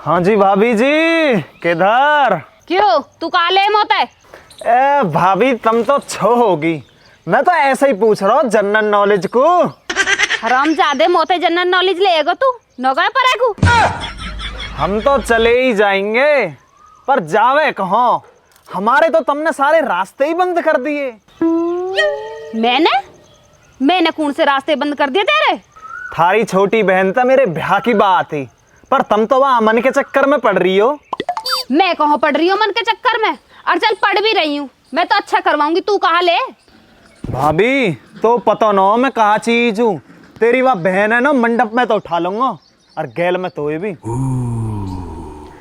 हाँ जी भाभी जी, किधर? क्यों तू काले मत है? ए भाभी तुम तो छो होगी। मैं तो ऐसे ही पूछ रहा हूँ जनरल नॉलेज को। हराम ज्यादा मोते जनरल नॉलेज लेगा तू नौका पर आगू। हम तो चले ही जाएंगे पर जावे कहाँ? हमारे तो तुमने सारे रास्ते ही बंद कर दिए। मैंने कौन से रास्ते बंद कर दिए तेरे? थारी छोटी बहन तो मेरे ब्याह की बात थी, पर तुम तो वहाँ अमन के चक्कर में पड़ रही हो। मैं कहाँ पढ़ रही हूँ मन के चक्कर में? और चल पढ़ भी रही हूँ, मैं तो अच्छा करवाऊंगी, तू कहाँ ले? भाभी तो पता ना मैं कहाँ चीज हूँ। तेरी वह बहन है ना, मंडप में तो उठा लूंगा और गैल में तो ये भी।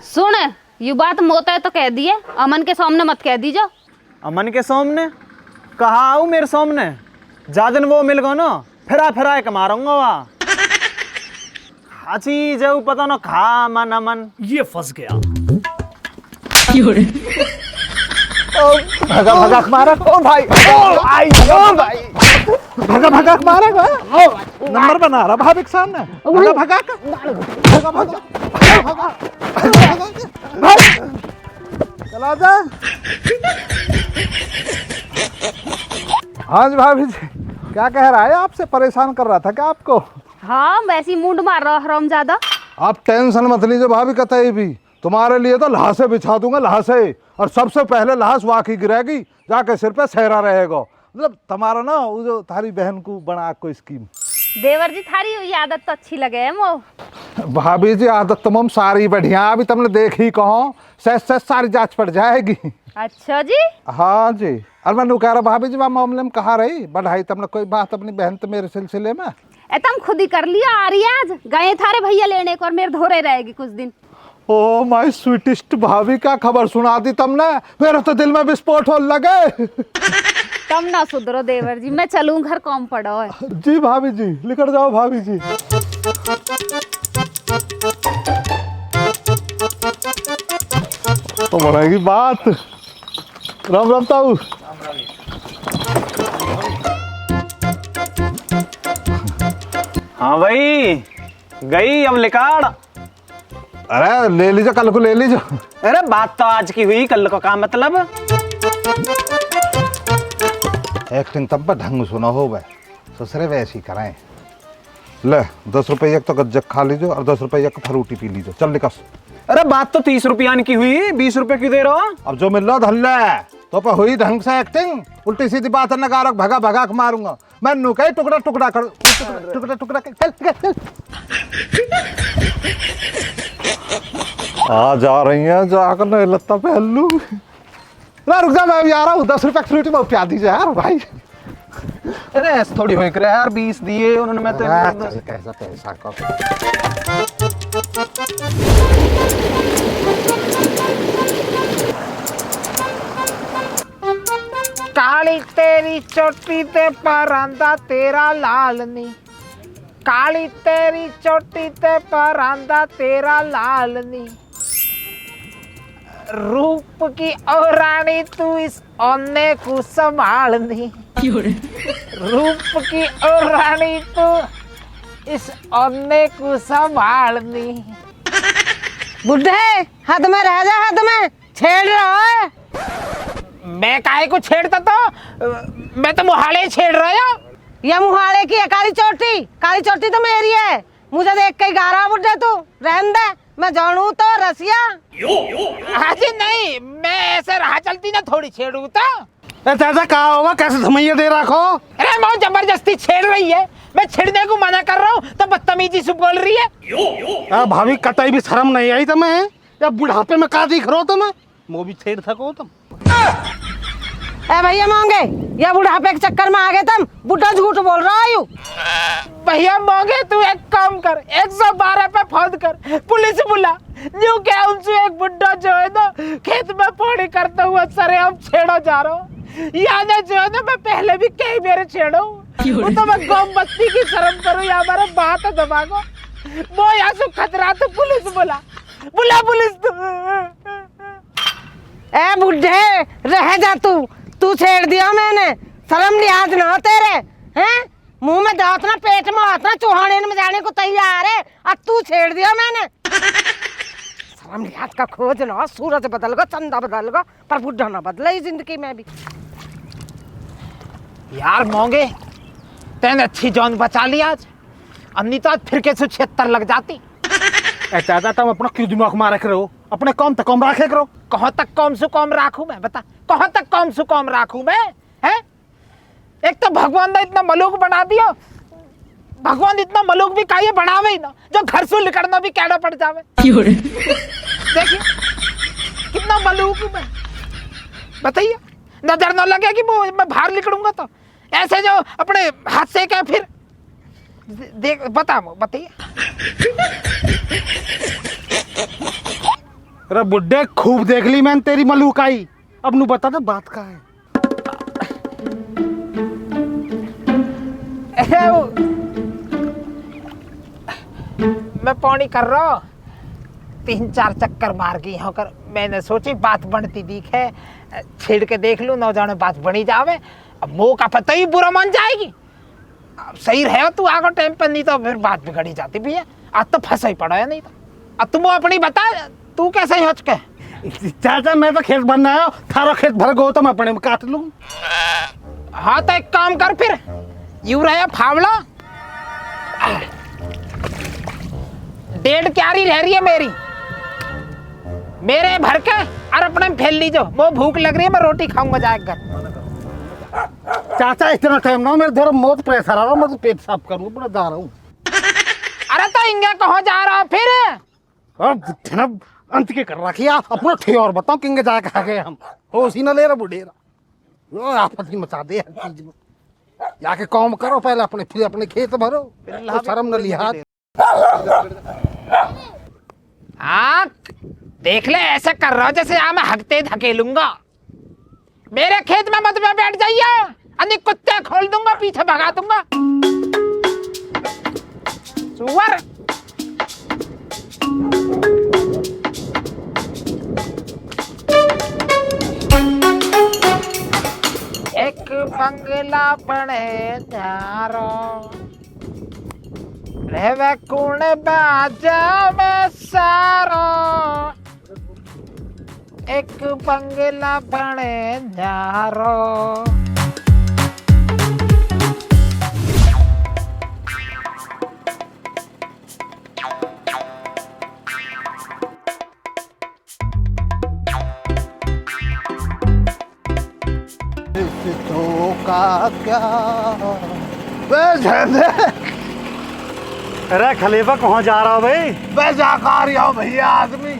सुन, ये बात मोता है तो कह दिए, अमन के सामने मत कह दीजो। अमन के सामने? कहाँ आऊँ मेरे सामने? जा दिन वो मिल गो ना, फिरा के मारूंगा वहाँ। हाँ चीज है पता ना, खा अमन अमन। ये फंस गया। भगा भगा मारा ओ भाई, ओ भाई भगा भगा मारेगा। नंबर बना रहा भाभी के सामने। भगा भगा भगा भगा चला जा। हाँ जी भाभी जी, क्या कह रहा है? आपसे परेशान कर रहा था क्या आपको? हाँ वैसी मुंड मार रहा हराम ज्यादा। आप टेंशन मत लीजिए भाभी, कतई भी तुम्हारे लिए तो लहासे बिछा दूंगा, लहासे। और सबसे पहले लहास वाकई गिरेगी, जाके सिर पे सहरा रहेगा। मतलब तुम्हारा ना वो जो थारी बहन को बना कोई स्कीम। देवर जी थारी हुई आदत तो अच्छी लगे है मो। भाभी जी आदत तुम सारी बढ़िया, अभी तुमने देखी कहो सच सारी जांच पड़ जाएगी। अच्छा जी। हाँ जी। और मैं कह रहा भाभी जी वहाँ मामले में कहाँ रही बढ़ाई तुमने कोई बात अपनी बहन तो मेरे सिलसिले में? तुम खुद ही कर लिया, आ रही है आज गए थारे भैया लेने को और मेरे धोरे रहेगी कुछ दिन। ओ माय स्वीटेस्ट भाभी, क्या खबर सुना दी तुमने, मेरे तो दिल में विस्फोट हो लगे। तुम ना सुधरो देवर जी, मैं चलूं घर काम पड़ा है। जी भाभी जी, निकल जाओ भाभी जी। तो बढ़ेगी बात। राम राम ताऊ। हाँ भाई, गई अब लिकाड़। अरे ले लीजिए, कल को ले लीजिए। अरे बात तो आज की हुई, कल को का मतलब? एक्टिंग तब पर ढंग सुना हो भाई, ससुरे वैसे ही कराएं। ले 10 रुपये तो गज्जक खा लीजिए और 10 रुपये का फ्रूटी पी लीजिए, चल निकस। अरे बात तो 30 रुपया की हुई, 20 रुपये क्यों दे रहा हो? अब जो मिल रहा धल्ला तो पर हुई ढंग से एक्टिंग। उल्टी सीधी बात है, नगारक भगा भगा के मारूंगा मैं। नु कहीं टुकड़ा टुकड़ा कर, टुकड़ा टुकड़ा चल चल। आ जा रही है, जाकर न लत्ता पहन लूं। रुक जा, मैं अभी आ रहा हूँ। 10 रुपये फ्रूटी बहुत प्यार दीजिए यार भाई। अरे ऐसे थोड़ी हो करे यार, 20 दिए उन्होंने। मैं तो कैसा पैसा का काली तेरी चोटी ते परांदा तेरा लाल नी, काली तेरी चोटी ते परांदा तेरा लाल नी। रूप की ओ रानी तू इस ओने को संभालनी, रूप की ओ रानी तू इस ओने को संभालनी। बुढ़े हाथ में रह जा, हाथ में छेड़ रहा है। मैं काहे को छेड़ता? तो मैं तो मुहाले छेड़ रहा हूँ। ये मुहाड़े की है काली चोटी, काली चोटी तो मेरी है। मुझे देख के गा रहा बुढ़े तू, रहन दे, मैं जानू तो रसिया। हाजी नहीं, मैं ऐसे राह चलती ना थोड़ी छेड़ू तो। चाचा कहा होगा, कैसे थमैया दे रखो। अरे मौ जबरदस्ती छेड़ रही है, मैं छेड़ने को मना कर रहा हूँ तो बदतमीजी से बोल रही है। भाभी कतई भी शर्म नहीं आई तुम्हें? या बुढ़ापे में का दिख रहा हो तुम्हें? वो भी छेड़ सको तुम। ए भैया मांगे, या बुढ़ापे के चक्कर में आ गए तुम, बुढ़ा झूठ बोल रहा है। भैया मांगे तू एक काम कर, 112 पे फोन कर, पुलिस बुला। न्यू क्या उनसे एक बुढ़ा जो है ना खेत में पानी करते हुए सरे हम छेड़ो जा रहा हूँ। याद है जो है ना, मैं पहले भी कई मेरे छेड़ो, वो तो मैं गम बस्ती की शर्म करूँ या हमारा बात है दबागो। वो यहाँ से खतरा तो पुलिस बुला, बुला पुलिस तू। ए बुढ़े रह जा तू छेड़ दिया मैंने, शर्म लिहाज ना तेरे हैं। मुंह में दांत ना पेट में हाथ ना चौहाने में जाने को तैयार है, अब तू छेड़ दिया मैंने। शर्म लिहाज का खोज लो, सूरज बदल गो, चंदा बदल गो, पर बुढ़ा ना बदले जिंदगी में भी। यार मोंगे, तेने अच्छी जान बचा ली आज, अन्नी तो आज फिर के 76 लग जाती। चाचा तुम अपना क्यों दिमाग मारे करो, अपने कम तक कम रखे करो। कहाँ तक कम से कम राखू मैं, बता कहाँ तक कम से कम राखू मैं, हैं? एक तो भगवान ने इतना मलूक बना दियो, भगवान इतना मलूक भी काहे बनावे ही ना, जो घर से निकलना भी कैडा पड़ जावे। देखिए कितना मलूक हूं मैं, बताइए नजर न लगे कि वो मैं बाहर निकलूंगा तो ऐसे जो अपने हाथ से क्या फिर देख बताइए। अरे बुड्ढे खूब देख ली मैंने तेरी मलूकाई, अब नू बता दे बात का है। मैं पानी कर रहा हूँ, 3-4 चक्कर मार गई होकर मैंने सोची बात बनती दिख है, छेड़ के देख लूँ, न जाने बात बनी जावे। अब मुँह का पता ही बुरा मान जाएगी। अब सही रहे तू आगे टाइम पर, नहीं तो फिर बात बिगड़ी जाती भैया। आज तो फंसा ही पड़ा है, नहीं तो अब तुम अपनी बता, तू कैसे ही हच के। चाचा मैं तो खेत बनना आया, थारा खेत भर गो तो मैं अपने में काट लूँ। हाँ तो एक काम कर फिर, यूं रहे फावला, 1.5 क्यारी रह रही है मेरी, मेरे भर के और अपने में फैल लीजो। वो भूख लग रही है, मैं रोटी खाऊंगा जाकर घर। चाचा इतना टाइम ना, मेरे देर मौत प्रेशर आ रहा, मैं तो पेट साफ करूँ, अपना जा रहा हूँ। अरे तो इंगे कहाँ जा रहा फिर? अब अंत के कर रखी अपना ठे और बताओ किंगे जाके खा गए हम, होश ही ना ले रहा बुढ़ेरा, आपत्ति मचा दे हर चीज में। जाके काम करो पहले अपने, फिर अपने खेत भरो, शर्म न लिहाज। हाँ देख ले, ऐसे कर रहा जैसे यहाँ मैं हकते धकेलूंगा। मेरे खेत में मत में बैठ जाइए, अन्य कुत्ते खोल दूंगा, पीछे भगा दूंगा। सुअर एक बंगला बने जारो, रहवे कौन बाजा में सारो, एक बंगला बने जारो। का क्या अरे खलीफा कहाँ जा रहा हो भाई? मैं जाकर रहा हूँ भैया, आदमी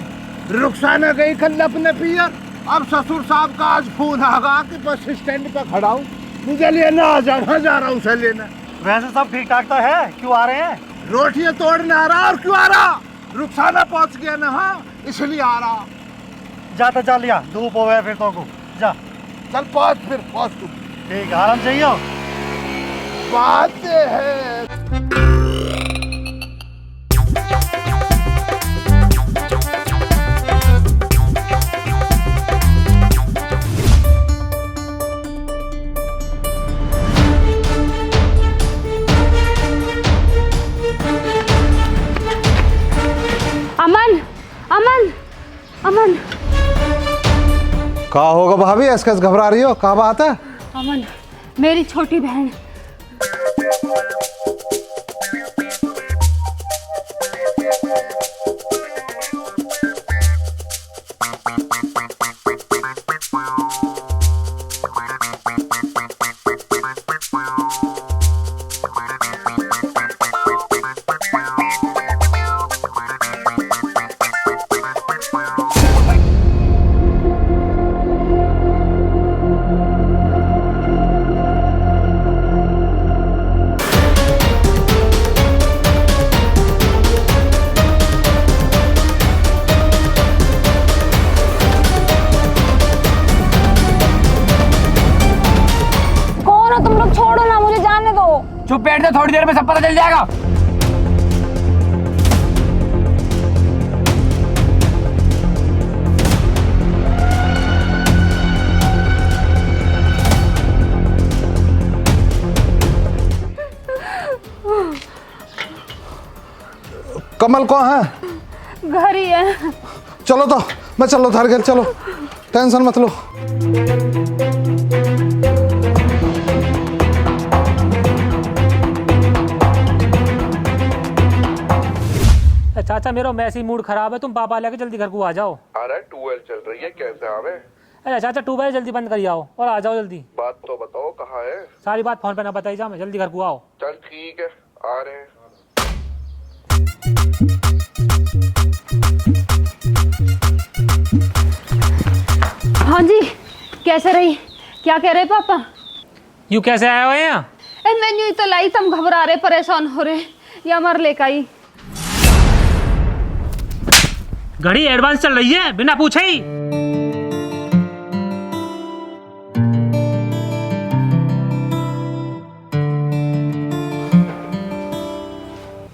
रुखसाना गई कल अपने पियर, अब ससुर साहब का आज फोन आगा कि बस स्टैंड पे खड़ा हूँ, मुझे लेना आ जा, वहाँ जा रहा हूँ उसे लेना। वैसे सब ठीक ठाक तो है, क्यों आ रहे हैं? रोटियां तोड़ने आ रहा, और क्यों आ रहा, रुखसाना पहुँच गया ना, हाँ इसलिए आ रहा। जाता जा लिया, धूप हो गया फिर तो को जा, चल पहुँच, फिर पहुँच तू। ठीक है, आराम चाहिए हो? बात है अमन अमन अमन, क्या होगा भाभी, ऐसे घबरा रही हो, क्या बात है? अमन मेरी छोटी बहन। चुप बैठ जा, थोड़ी देर में सब पता चल जाएगा। कमल कौन है? घर ही है। चलो तो मैं चलो थारे घर, चलो टेंशन मत लो। चाचा मेरा वैसे ही मूड खराब है, तुम पापा लेके जल्दी घर को आ जाओ। अरे ट्यूबवेल चल रही है, कैसे आवे? अरे चाचा ट्यूबवेल जल्दी बंद करी आओ और आ जाओ जल्दी। बात तो बताओ, कहाँ है? सारी बात फोन पे ना बताई जा, मैं जल्दी घर को आओ। चल ठीक है, आ रहे हैं। हाँ जी, कैसे रही? क्या कह रहे पापा? यू कैसे आए हो यहाँ? मैंने तो लाई, तुम घबरा रहे, परेशान हो रहे, या मर लेकर आई। घड़ी एडवांस चल रही है बिना पूछे ही।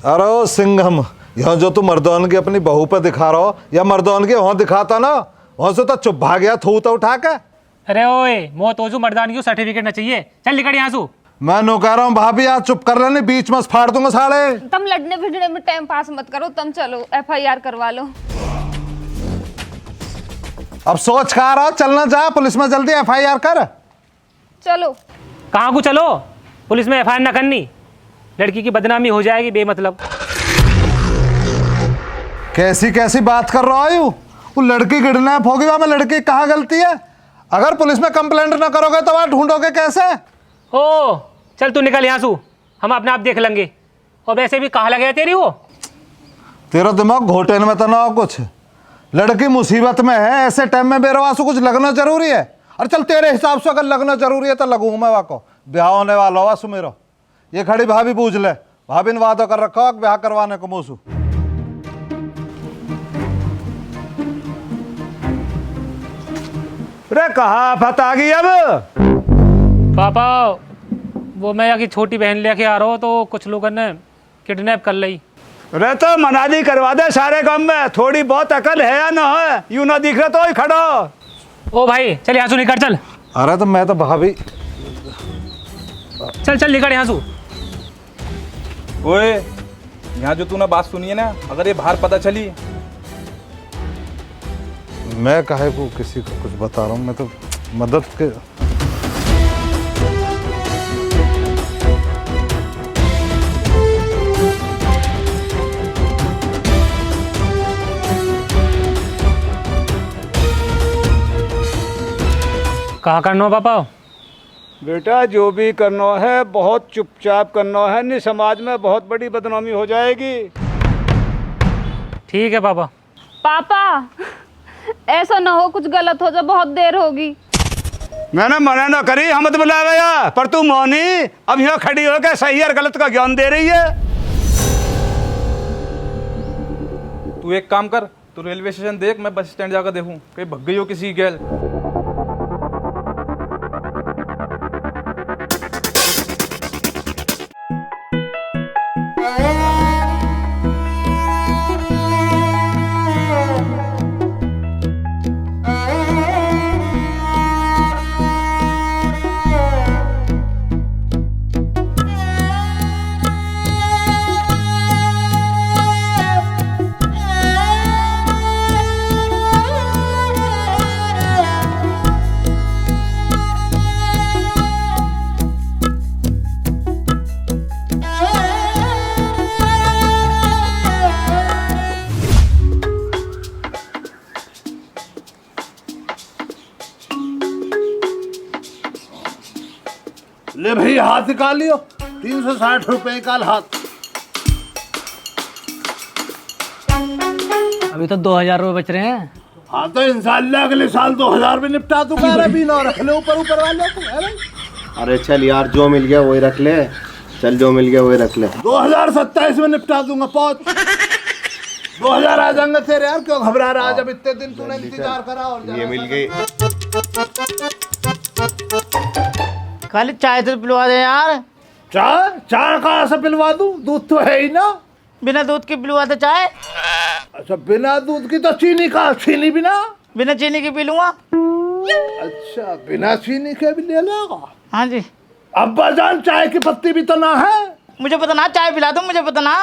अरे ओ सिंघम, यहाँ जो तू मर्दान की अपनी बहू पे दिखा रहा हो या मर्दान के वहाँ दिखाता ना, वहाँ से तो चुप भाग गया थू तो उठा के। अरे ओए मो तो जो मर्दानी की सर्टिफिकेट ना चाहिए, चल निकल यहाँ से। मैं नो कह रहा हूँ भाभी, आज चुप कर लेने, बीच में फाड़ दूंगा साले। तुम लड़ने भिड़ने में टाइम पास मत करो, तुम चलो FIR करवा लो। अब सोच खा रहा, चलना जा पुलिस में, जल्दी FIR कर। चलो। कहाँ को चलो? पुलिस में FIR ना करनी, लड़की की बदनामी हो जाएगी बेमतलब। कैसी कैसी बात कर रहा है वो लड़की किडनैप होगी, वहां में लड़की कहाँ गलती है? अगर पुलिस में कंप्लेंट ना करोगे तो वहां ढूंढोगे कैसे? ओ चल तू निकल यहाँ से, हम अपने आप देख लेंगे। और वैसे भी कहाँ लगे तेरी वो? तेरा दिमाग घोटे में तो ना हो कुछ। लड़की मुसीबत में है, ऐसे टाइम में मेरे वासु कुछ लगना जरूरी है? अरे चल तेरे हिसाब से अगर लगना जरूरी है तो लगूंगा मैं, वाको ब्याह होने वाला हो वासु मेरा। ये खड़ी भाभी पूछ ले, भाभी ने वादा कर रखा ब्याह करवाने को मोसू। अरे कहाँ फत आ गई अब? पापा वो मैं यहाँ की छोटी बहन लेके आ रहा हूँ, तो कुछ लोगों ने किडनैप कर ली। अरे तो मनादी करवा दे सारे काम में, थोड़ी बहुत अकल है या ना है? यूं ना दिख रहा तो ही खड़ो। ओ भाई चल यहाँ से निकल, चल। अरे तो मैं तो भाभी, चल चल निकल यहाँ से। ओए यहाँ जो तूने बात सुनी है ना, अगर ये बाहर पता चली। मैं काहे को किसी को कुछ बता रहा हूँ, मैं तो मदद के। कहाँ करना हो पापा? बेटा जो भी करना है बहुत चुपचाप करना है, नहीं समाज में बहुत बड़ी बदनामी हो जाएगी। ठीक है पापा। पापा ऐसा ना हो कुछ गलत हो जाए, बहुत देर होगी। मैंने मना ना करी, हम तो बुला गया, पर तू मौनी अब यहाँ खड़ी होकर सही और गलत का ज्ञान दे रही है। तू एक काम कर, तू रेलवे स्टेशन देख, मैं बस स्टैंड जाकर देखूं कहीं भग गई हो किसी गैल। ले भाई हाथ निकाल लियो, 360 रुपए का हाथ। अभी तो 2000 रुपये बच रहे हैं। हाँ तो इंशाल्लाह अगले साल 2000 में निपटा दूंगा। अरे भी ना रख ले ऊपर ऊपर वाले को। अरे चल यार, जो मिल गया वही रख ले। चल जो मिल गया वही रख ले। 2027 में निपटा दूंगा। 2000 आ जाएंगे तेरे। यार क्यों घबरा रहा है? जब इतने दिन तूने इंतजार करा। और ये मिल गई। खाली चाय तो पिलवा दे यार। चाय? चाय कहाँ से पिलवा दूं? दूध तो है ही ना। बिना दूध के पिलवा दे चाय। अच्छा बिना दूध की तो चीनी का, चीनी बिना? बिना चीनी के पी लूंगा। अच्छा बिना चीनी के भी ले लेगा? हाँ जी। अब्बा जान चाय की पत्ती भी तो ना है। मुझे पता ना, चाय पिला दो मुझे पता ना।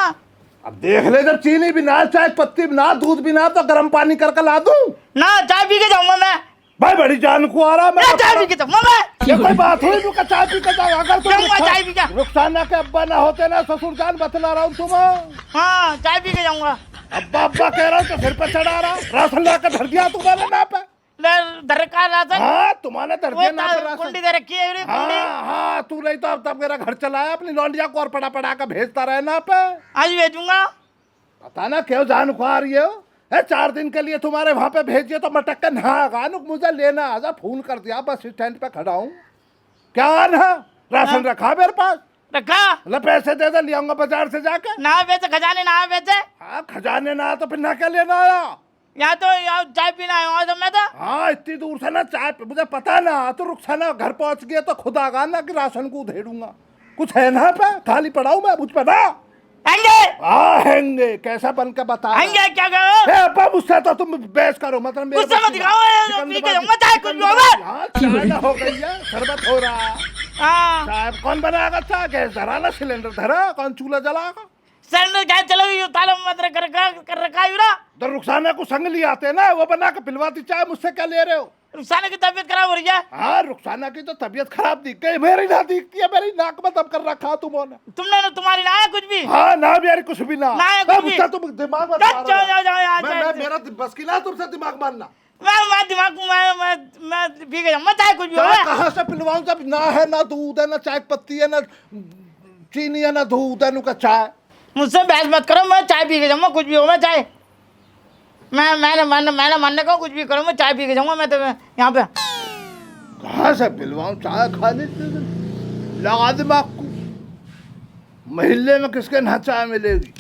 अब देख ले, जब चीनी भी ना, चाय पत्ती भी ना, दूध भी ना, तो गर्म पानी करके ला दूं? ना चाय पी के जाऊंगा मैं। भाई बड़ी जान को आ रहा मैं। चाय पी के जाऊंगा मैं। ये कोई बात हुई तू चाय पी के जाओ? अगर जाऊंगा चाय पी के। रुखसाना के अब्बा ना होते ना, ससुर जान बतला रहा हूँ तुम्हें। हाँ चाय पी के जाऊंगा। अब्बा अब्बा कह रहा हूँ तो सिर पे चढ़ा रहा, राशन लाकर धर दिया तुम्हारे ना पे। दरकार राशन? हाँ तुम्हारे धर दिया ना पे राशन। कुंडी दे रखी है हाँ हाँ, तू नहीं तो अब तक मेरा घर चलाया, अपनी लौंडिया को और पड़ा पड़ा कर भेजता रहे ना पे। आज भेजूंगा। पता ना क्यों जान को आ रही हो। 4 दिन के लिए तुम्हारे वहां पे भेजिए तो मटक कर नहा, मुझे लेना आजा, फोन कर दिया, बस स्टैंड पे खड़ा हूँ। क्या ना राशन रखा मेरे पास? रखा। मतलब पैसे दे दे, ले आऊंगा बाजार से जाके। ना बेचे खजाने, ना बेचे। हाँ खजाने ना तो फिर ना क्या लेना आया? यहाँ तो यहाँ चाय पीना आया तो मैं तो। हाँ इतनी दूर से ना चाय, मुझे पता ना, तो रुखसाना घर पहुंच गया तो खुद आगा ना कि राशन को उधेड़ूंगा। कुछ है ना पे? खाली पड़ा हूँ मैं, मुझ पे ना हैंगे कैसा बन के बता? हैंगे क्या करो? मुझसे तो तुम बहस करो, मतलब गुस्सा मत दिखाओ, पी के जाऊंगा चाय, कुछ भी होगा। चाय ना हो गई है, शरबत हो रहा है। हाँ चाय कौन बनाएगा? चाय गैस धरा ना, सिलेंडर धरा, कौन चूल्हा जलाएगा? सिलेंडर गैस चलो, ताला मत कर रखा है। तो रुखसाना को संग ले आते ना, वो बना के पिलवाती चाय, मुझसे क्या ले रहे हो? रुखसाना की तबीयत खराब हो रही है। हाँ रुखसाना की तो तबीयत खराब दिख गई, मेरी ना दिखती है, मेरी नाक में दब कर रखा तुमने। तुमने ना, तुम्हारी ना है कुछ भी। हाँ ना भी यार, कुछ भी ना है कुछ भी। तुम दिमाग मत जाओ जाओ, मेरा बस की ना तुमसे दिमाग मारना। मैं दिमाग मैं पी के जाऊंगा चाय, कुछ भी होगा। कहाँ से पिलवाऊं जब ना है, ना दूध है, ना चाय पत्ती है, ना चीनी है, ना दूध है, नुका चाय। मुझसे बहस मत करो, मैं चाय पी के जाऊंगा, कुछ भी हो मैं चाय। मैंने मानने को कुछ भी करो, मैं चाय पी के जाऊंगा। मैं तो यहाँ पे कहाँ से पिलवाऊं चाय? खाने लगा दिमाग को, महल्ले में किसके ना चाय मिलेगी?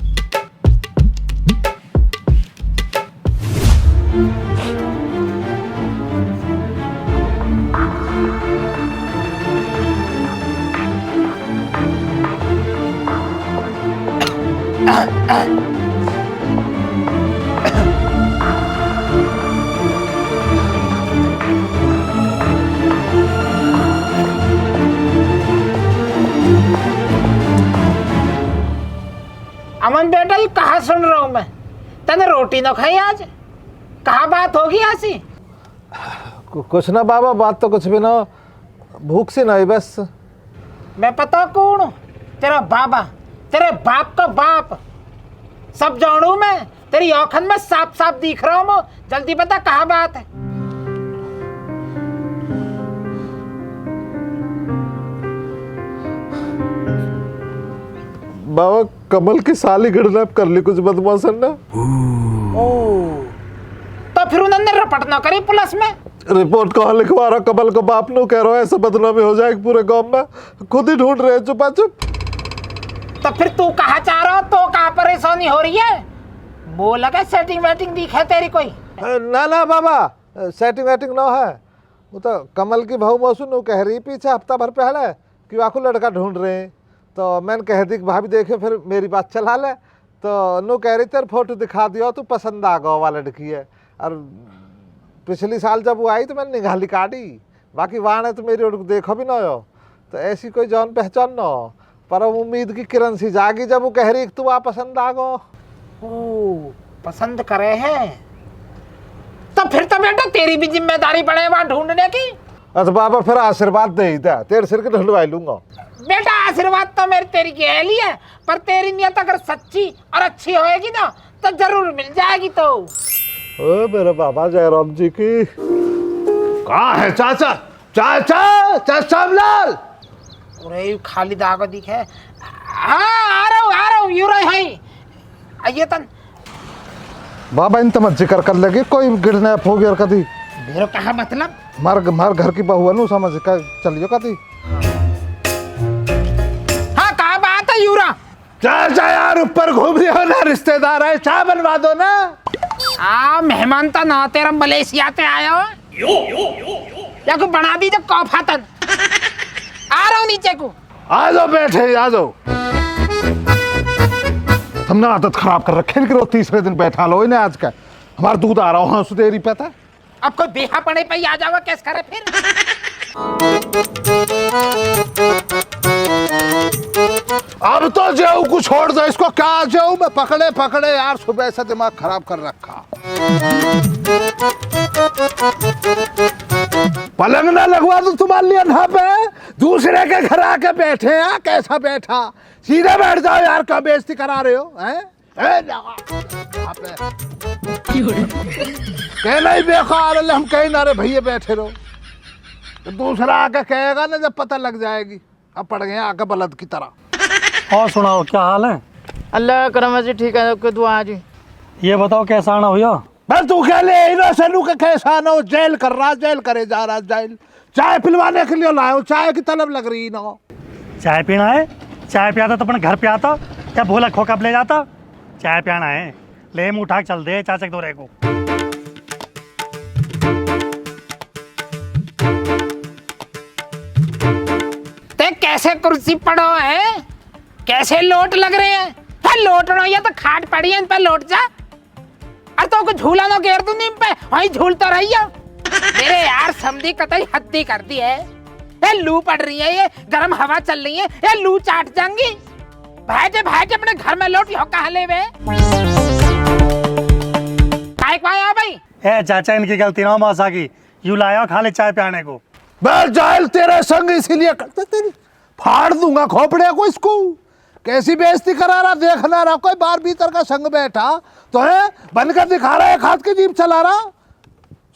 अमन बेटा, ये कहाँ सुन रहा हूँ मैं? तने रोटी न खाई आज? कहाँ बात होगी ऐसी? कुछ ना बाबा, बात तो कुछ भी ना, भूख से नहीं बस। मैं पता कौन हूँ? तेरा बाबा, तेरे बाप का बाप। सब जानू मैं, तेरी आँखन में साफ साफ दिख रहा हूँ। जल्दी बता कहाँ बात है? बाबा कमल की साली किडनैप कर ली कुछ बदमाशन ने। तो फिर उन्होंने रिपोर्ट ना करी पुलिस में? रिपोर्ट कहाँ लिखवा रहा? कमल को बाप नो कह रहा है, ऐसा बदनामी हो जाएगी पूरे गांव में, खुद ही ढूंढ रहे चुपा चुप। तो फिर तू कहाँ चाह रहा हो? तो कहाँ परेशानी हो रही है? वो लगा सेटिंग वेटिंग दिखा तेरी कोई? ना ना बाबा, सेटिंग वेटिंग ना है। वो तो कमल की भाऊ मौसू नो कह रही पीछे हफ्ता भर पहले कि आखो लड़का ढूंढ रहे हैं। तो मैंने कह दी कि भाभी देखे फिर मेरी बात चला ले। तो नो कह रही तेरे फोटो दिखा दिया तो पसंद आ गया वाला लड़की है। और पिछली साल जब वो आई तो मैंने निगाली काटी, बाकी वहाँ ने तो मेरी ओर देखो भी ना हो। तो ऐसी कोई जान पहचान ना हो, पर उम्मीद की किरण सी जागी जब वो कह रही तू आ पसंद आ गो। ओ पसंद करे हैं तो फिर तो बेटा तेरी भी जिम्मेदारी पड़े वहाँ ढूंढने की। अच्छा बाबा फिर आशीर्वाद दे ही था, तेरे सिर के ढूंढवाई लूंगा। बेटा आशीर्वाद तो मेरी तेरी गहली है, पर तेरी नियत अगर सच्ची और अच्छी होएगी ना तो जरूर मिल जाएगी। तो ओ मेरे बाबा जयराम जी की कहाँ है चाचा? चाचा चाचा लाल, अरे खाली दाग दिखे। हाँ आ रहा हूँ यू रहे हैं आइए तन। बाबा इन तमत जिक्र कर लगे कोई किडनैप हो गया कभी? मेरे कहा मतलब मार घर की बहू है समझ कर चलियो कभी। हाँ कहा बात है यूरा? चाचा यार ऊपर घूम रही हो ना, रिश्तेदार है, चाय बनवा दो ना। मेहमान तो ना तेरा मलेशिया से आया हो या को बना दीजिए कॉफा तन। आ रहा हूँ नीचे को। आ जाओ बैठे आ जाओ। हमने आदत खराब कर रखे कि तीसरे दिन बैठा लो इन्हें। आज का हमारा दूध आ रहा हो सुदेरी पे था। अब कोई बेहा पड़े पे ही आ जाओगा, कैसे करे फिर? अब तो जेऊ को छोड़ दो, इसको क्या जेऊ में पकड़े पकड़े यार, सुबह से दिमाग खराब कर रखा। पलंग ना लगवा दो तुम्हारे लिए यहाँ पे, दूसरे के घर आके बैठे हैं, कैसा बैठा, सीधे बैठ जाओ यार, क्या बेइज्जती करा रहे हो हैं? कहना ही बेकार, हम कहीं ना रे भैया बैठे रहो, तो दूसरा आके कहेगा ना जब पता लग जाएगी, अब पड़ गए आके बलद की तरह। और सुनाओ क्या हाल है? अल्लाह करम जी, ठीक है, आपके दुआ जी। ये बताओ कैसा आना भैया? बस तू कह ले सनू का कैसा ना हो, जेल कर रहा, जेल करे जा रहा, जेल। चाय पिलवाने के लिए लाया हूँ, चाय की तलब लग रही ना हो। चाय पीना है? चाय पियाता तो अपने घर पे आता, क्या भोला खोका ले जाता? चाय पियाना है, ले मुँह उठा के चल दे चाचा के दोरे को। ते कैसे कुर्सी पड़ो है, कैसे लोट लग रहे हैं? लोटनो या तो खाट पड़ी है, इन पे लोट जा। अरे तो कुछ झूला ना घेर तू नीम पे, वहीं झूलता रही है। मेरे यार समझी कतई हद्दी कर दी है। ये लू पड़ रही है, ये गर्म हवा चल रही है, ये लू चाट जाएंगी। भाईटे भाईटे अपने घर में लौट, हो कहाँ ले वे? काय आया भाई? ए चाचा, इनकी गलती ना मौसा की, यूं लाया खाली चाय पियाने को। मैं जायल तेरे संग इसीलिए करते, तेरी फाड़ दूंगा खोपड़े को इसको। कैसी बेइज्जती करा रहा, देखना रहा, कोई बार भीतर का संग बैठा तो है बनकर दिखा रहा है, एक हाथ की जीभ चला रहा,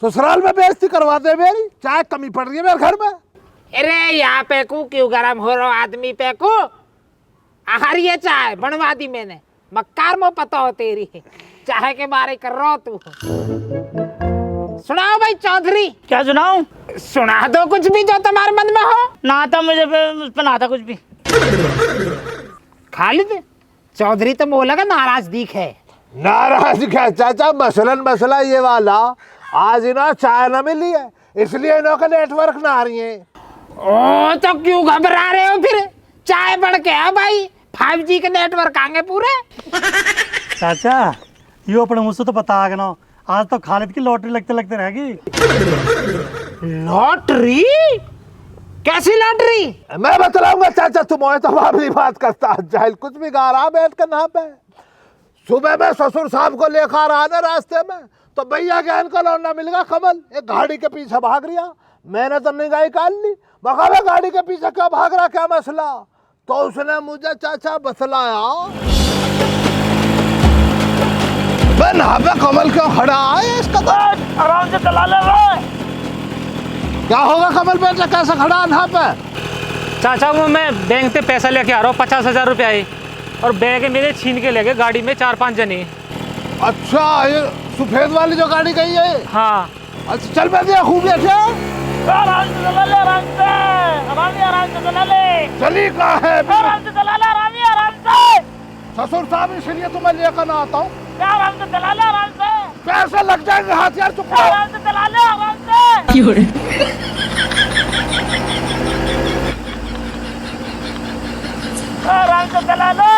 ससुराल में बेइज्जती करवा दे मेरी। चाय कमी पड़ रही है मेरे घर में। अरे यहाँ पे को क्यों गरम हो रहा आदमी पे को? आहार ये चाय बनवा दी मैंने, मक्कार में पता हो तेरी चाय के बारे कर रहा तू। सुनाओ भाई चौधरी। क्या सुनाऊं? सुना दो कुछ भी जो तुम्हारे मन में हो। ना था मुझे पे ना था कुछ भी। खालिद चौधरी तो बोला का नाराज दिख है। नाराज क्या चाचा, मसला ये वाला, आज इन्हों चाय न मिली है, इसलिए इन्हों का नेटवर्क ना आ रही है। ओ तो क्यों घबरा रहे हो फिर? चाय बढ़ के है भाई, 5G के नेटवर्क आएंगे पूरे। चाचा यो अपने मुझसे तो पता आ गया ना, आज तो खालिद की लॉटरी लगते लगते रहेगी। लॉटरी? कैसी लॉटरी? मैं बतलाऊंगा चाचा, तुम तो मामूली बात करता, जाहिल कुछ भी गा रहा बैठ कर ना पे। सुबह में ससुर साहब को लेकर रहा ना रास्ते में, तो भैया के इनको लौटना मिल गया कमल, एक गाड़ी के पीछे भाग रिया। मैंने तो निगाह निकाल ली, बकावे गाड़ी के पीछे क्यों भाग रहा, क्या मसला? तो उसने मुझे चाचा बतलाया, यहाँ पे कमल क्यों खड़ा है? इसका तो आराम से चला ले भाई। क्या होगा कमल बेटा, कैसे खड़ा है यहाँ पे? चाचा वो मैं बैंक से पैसा लेके आ रहा हूँ, 50,000 रुपया है, और बैग मेरे छीन के ले गए गाड़ी में 4-5 जने। अच्छा, ये सफेद वाली जो गाड़ी गई है? हाँ। अच्छा चल मैं दिया खूब आराम से चला ले, आराम से चला ले। चली कहाँ है? आराम से चला ले, आराम से। ससुर साहब इसलिए तो मैं लेकर ना आता हूँ। आराम से चला ले, आराम से। पैसे लग जाएंगे हाथ यार, चुप रहो। आराम से चला ले, आराम से। आराम से चला लो,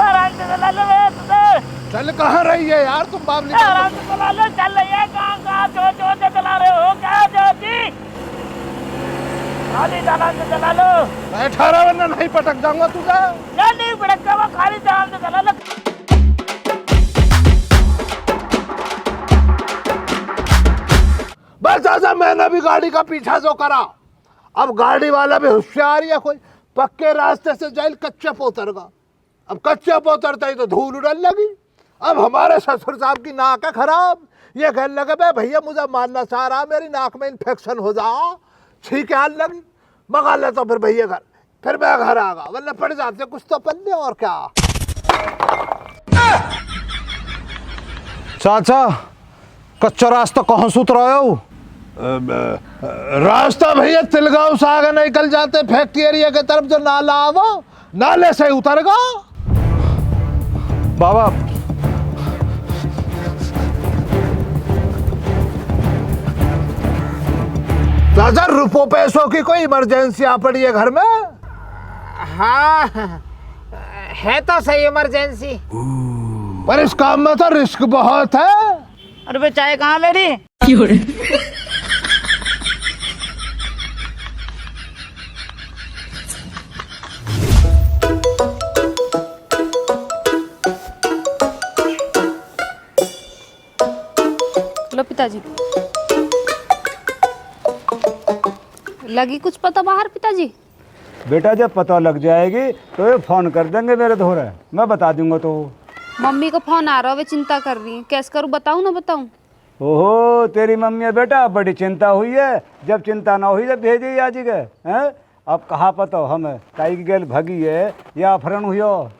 आराम से चला लो। चल कहाँ रही है यार तुम बाबली? आराम से चला लो, चल रही है। कहाँ जोर से चला रहे हो क्या जोजी? खाली आराम से चला लो। बैठा रहा वरना नहीं पटक जाऊंगा तुझे। नहीं पटक, खाली आराम से चला लो। बस चाचा मैंने भी गाड़ी का पीछा जो करा, अब गाड़ी वाला भी होशियार है, कोई पक्के रास्ते से जाए, कच्चे पे उतरगा। अब कच्चे पे उतरता ही तो धूल उड़ने लगी। अब हमारे ससुर साहब की नाक है खराब, ये कहने लगे बे भैया मुझे मारना चाह रहा, मेरी नाक में इन्फेक्शन हो जा, छींके आने लगी। मगा ले तो फिर भैया घर, फिर मैं घर आ गया, वरना पड़ जाते कुछ तो पल्ले और क्या। चाचा कच्चा रास्ता कहाँ से उतराया हो? रास्ता भैया तिलगांव से आगे निकल जाते, फैक्ट्री एरिया के तरफ जो नाला आवा, नाले से उतर गा। बाबा चाचा रुपयों पैसों की कोई इमरजेंसी आ पड़ी है घर में? हाँ है तो सही इमरजेंसी, पर इस काम में तो रिस्क बहुत है। अरे भाई चाय कहाँ मेरी? पिताजी। लगी कुछ पता बाहर पिताजी? बेटा जब पता लग जाएगी तो ये फोन कर देंगे मेरे धोरे, मैं बता दूंगा। तो मम्मी का फोन आ रहा है, वे चिंता कर रही है, कैसे करूँ बताऊँ ना बताऊँ? ओहो तेरी मम्मी बेटा बड़ी चिंता हुई है, जब चिंता ना हुई जब भेजी आज गए हैं। अब कहाँ पता हमें काई की गेल भगी है या अपहरण हुई हो।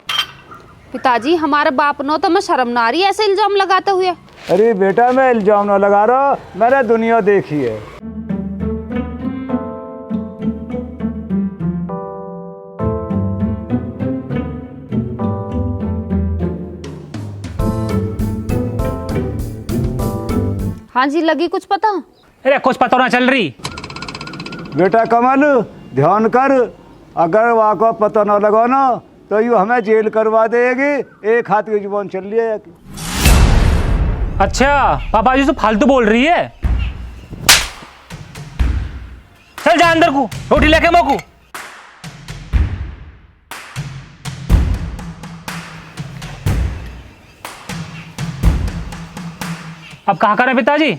पिताजी हमारे बाप नो तो मैं शर्म ना आ रही ऐसे इल्जाम लगाते हुए। अरे बेटा मैं इल्जाम ना लगा रहा, मैंने दुनिया देखी है। हाँ जी लगी कुछ पता? अरे कुछ पता ना चल रही। बेटा कमल ध्यान कर, अगर वहाँ को पता ना लगा ना तो यूँ हमें जेल करवा देगी, एक हाथ की जुबान चल रही है। अच्छा पापा जी तो फालतू बोल रही है। चल जा अंदर को, रोटी लेके मोकू। अब कहाँ करें पिताजी?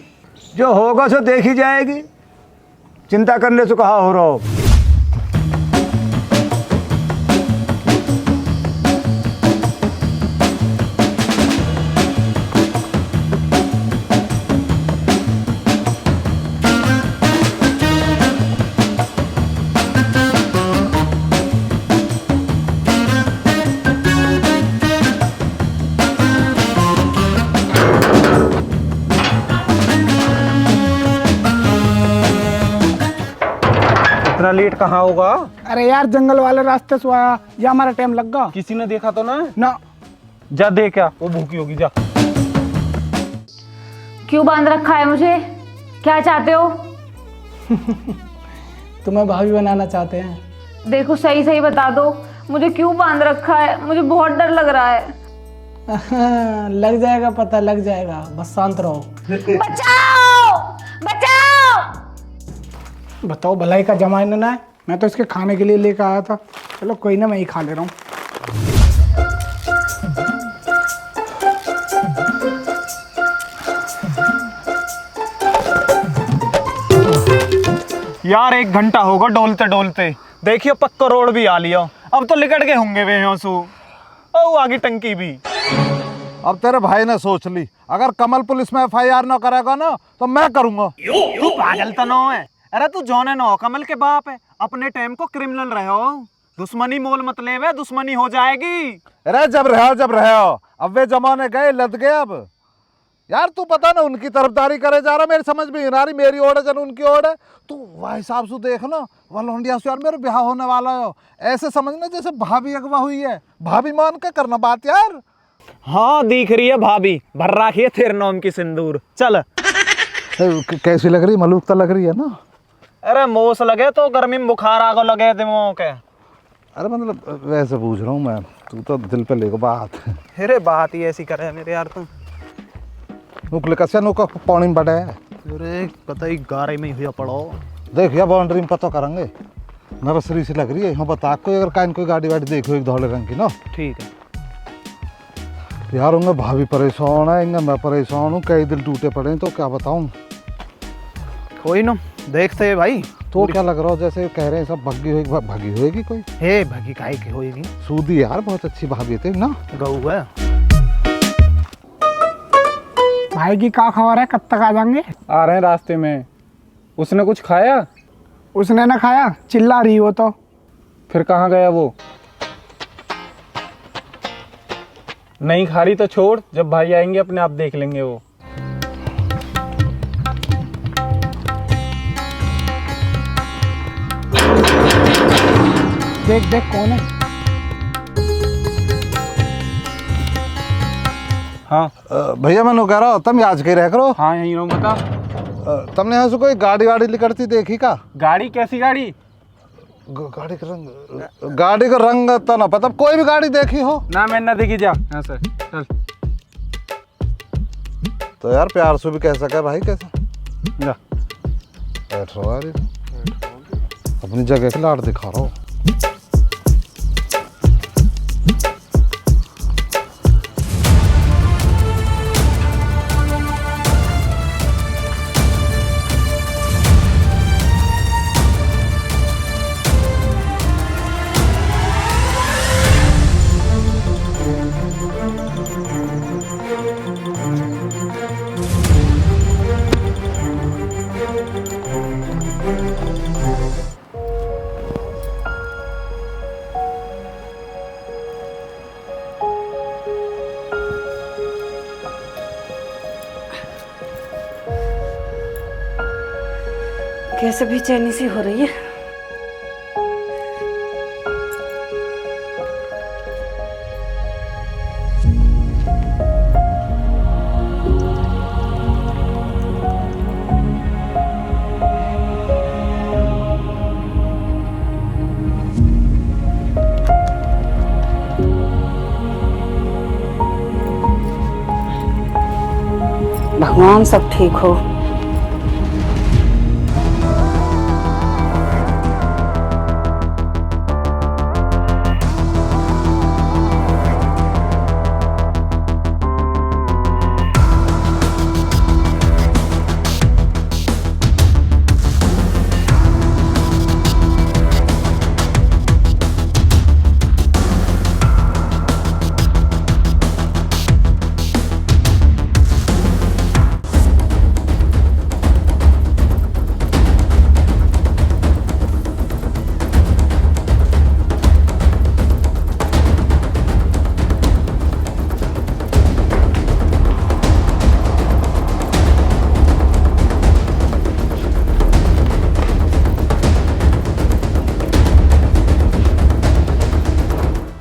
जो होगा सो देखी जाएगी, चिंता करने से कहा हो रहा हो। इतना लेट कहाँ होगा? अरे यार जंगल वाले रास्ते से आया, या हमारा टाइम लग गया। किसी ने देखा तो ना? ना। जा देखा, वो भूखी होगी जा। क्यों बांध रखा है मुझे, क्या चाहते हो? तुम्हें भाभी बनाना चाहते हैं। देखो सही सही बता दो, मुझे क्यों बांध रखा है, मुझे बहुत डर लग रहा है। लग जाएगा पता, लग जाएगा, बस शांत रहो। बचाओ बचाओ। बताओ भलाई का जमाना ना है, मैं तो इसके खाने के लिए लेकर आया था। चलो कोई ना, मैं ही खा ले रहा हूँ। यार 1 घंटा होगा डोलते डोलते, देखियो पक्का रोड भी आ लिया, अब तो लिकट के होंगे वे यहाँ सु। ओ आगे टंकी भी। अब तेरे भाई ने सोच ली, अगर कमल पुलिस में FIR ना करेगा ना तो मैं करूंगा। तू पागल तो नो है? अरे तू जौने नो कमल के बाप है, अपने टाइम को क्रिमिनल रहे हो, दुश्मनी मोल मत ले वे, दुश्मनी हो जाएगी। अरे जब रहो, अब वे जमाने गए लद गए। अब यार तू पता ना उनकी तरफदारी करे जा रहा, मेरी समझ में नहीं आ रही, मेरी ओर है जन उनकी ओर है। तू वह हिसाब से देख ना, वलोंडिया से यार मेरे ब्याह होने वाला है, ऐसे समझना जैसे भाभी अगवा हुई है, भाभी मान के करना बात यार। हाँ दिख रही है भाभी, भर रखी है तेरे नाम की सिंदूर। चल कैसी लग रही, मलूक तो लग रही है ना। अरे मोस लगे तो गर्मी में बुखार आगो लगे दिमाग के। अरे मतलब वैसे पूछ रहा हूँ मैं, तू तो दिल पे लेको बात। अरे बात ही ऐसी करे मेरे यार तुम। नुकले कसे नुका पानी में बड़ा है। अरे पता ही गारे में ही हुआ पड़ो। देख या बाउंड्री में पता करेंगे, नर्सरी से लग रही है यहाँ। बता कोई अगर काइन कोई गाड़ी वाड़ी देखो एक धौले रंग की ना। ठीक है यार होंगे भाभी परेशान है, मैं परेशान हूँ, कई दिल टूटे पड़े तो क्या बताऊँ। कोई ना देखते है भाई। तो क्या लग रहा हो जैसे कह रहे हैं सब भगी होएगी कोई। हे भगी काहे की होएगी, सूदी यार बहुत अच्छी भाभी थे ना। गऊ है। भाई की क्या खबर है, कब तक आ जाएंगे? आ रहे हैं रास्ते में। उसने कुछ खाया? उसने ना खाया, चिल्ला रही हो तो। फिर कहाँ गया वो? नहीं खा रही तो छोड़, जब भाई आएंगे अपने आप देख लेंगे वो। देख देख कौन है। हाँ भैया मैं कह रहा हूँ तुम आज के रह करो। हाँ यहीं रहूँ। बता तुमने यहाँ से कोई गाड़ी वाड़ी निकलती देखी का? गाड़ी कैसी गाड़ी? गाड़ी का रंग तो ना पता, कोई भी गाड़ी देखी हो ना? मैं ना देखी, जा यहाँ से चल। तो यार प्यार से भी कह सके भाई, कैसा जा बैठ रहो यार, अपनी जगह के लाड़ दिखा रहा हो। कैसे बेचैनी सी हो रही है। भगवान सब ठीक हो।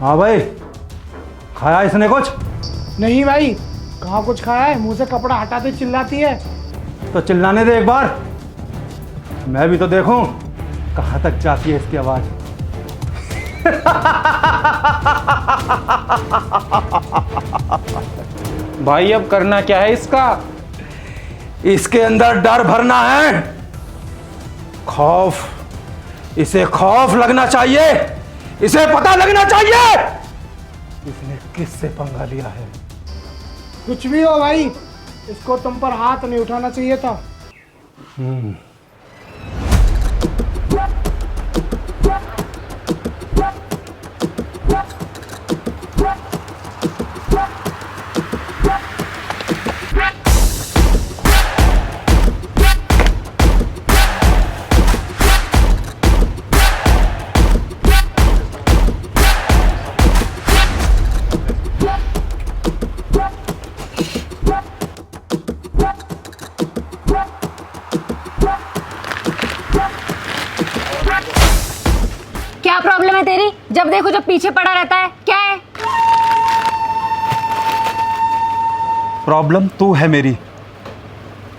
हाँ भाई, खाया इसने कुछ? नहीं भाई, कहाँ कुछ खाया है, मुंह से कपड़ा हटाते चिल्लाती है। तो चिल्लाने दे एक बार, मैं भी तो देखूं कहाँ तक जाती है इसकी आवाज। भाई अब करना क्या है इसका? इसके अंदर डर भरना है, खौफ। इसे खौफ लगना चाहिए, इसे पता लगना चाहिए इसने किससे पंगा लिया है। कुछ भी हो भाई, इसको तुम पर हाथ नहीं उठाना चाहिए था। क्या प्रॉब्लम है तेरी? जब देखो जब पीछे पड़ा रहता है, क्या है? प्रॉब्लम तू है मेरी।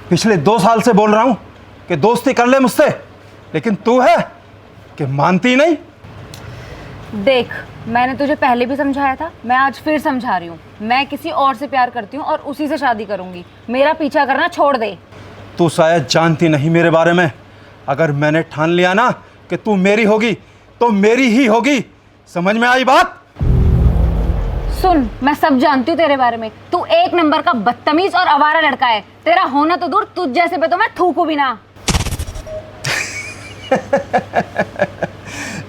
पिछले 2 साल से बोल रहा हूं कि दोस्ती कर ले मुझसे, लेकिन तू है कि मानती नहीं। देख, मैंने तुझे पहले भी समझाया था, मैं आज फिर समझा रही हूँ। मैं किसी और से प्यार करती हूँ और उसी से शादी करूंगी। मेरा पीछा करना छोड़ दे। तू शायद जानती नहीं मेरे बारे में। अगर मैंने ठान लिया ना कि तू मेरी होगी तो मेरी ही होगी। समझ में आई बात? सुन, मैं सब जानती हूँ तेरे बारे में। तू एक नंबर का बदतमीज और आवारा लड़का है। तेरा होना तो दूर, तुझ जैसे पे तो मैं थूकू भी ना।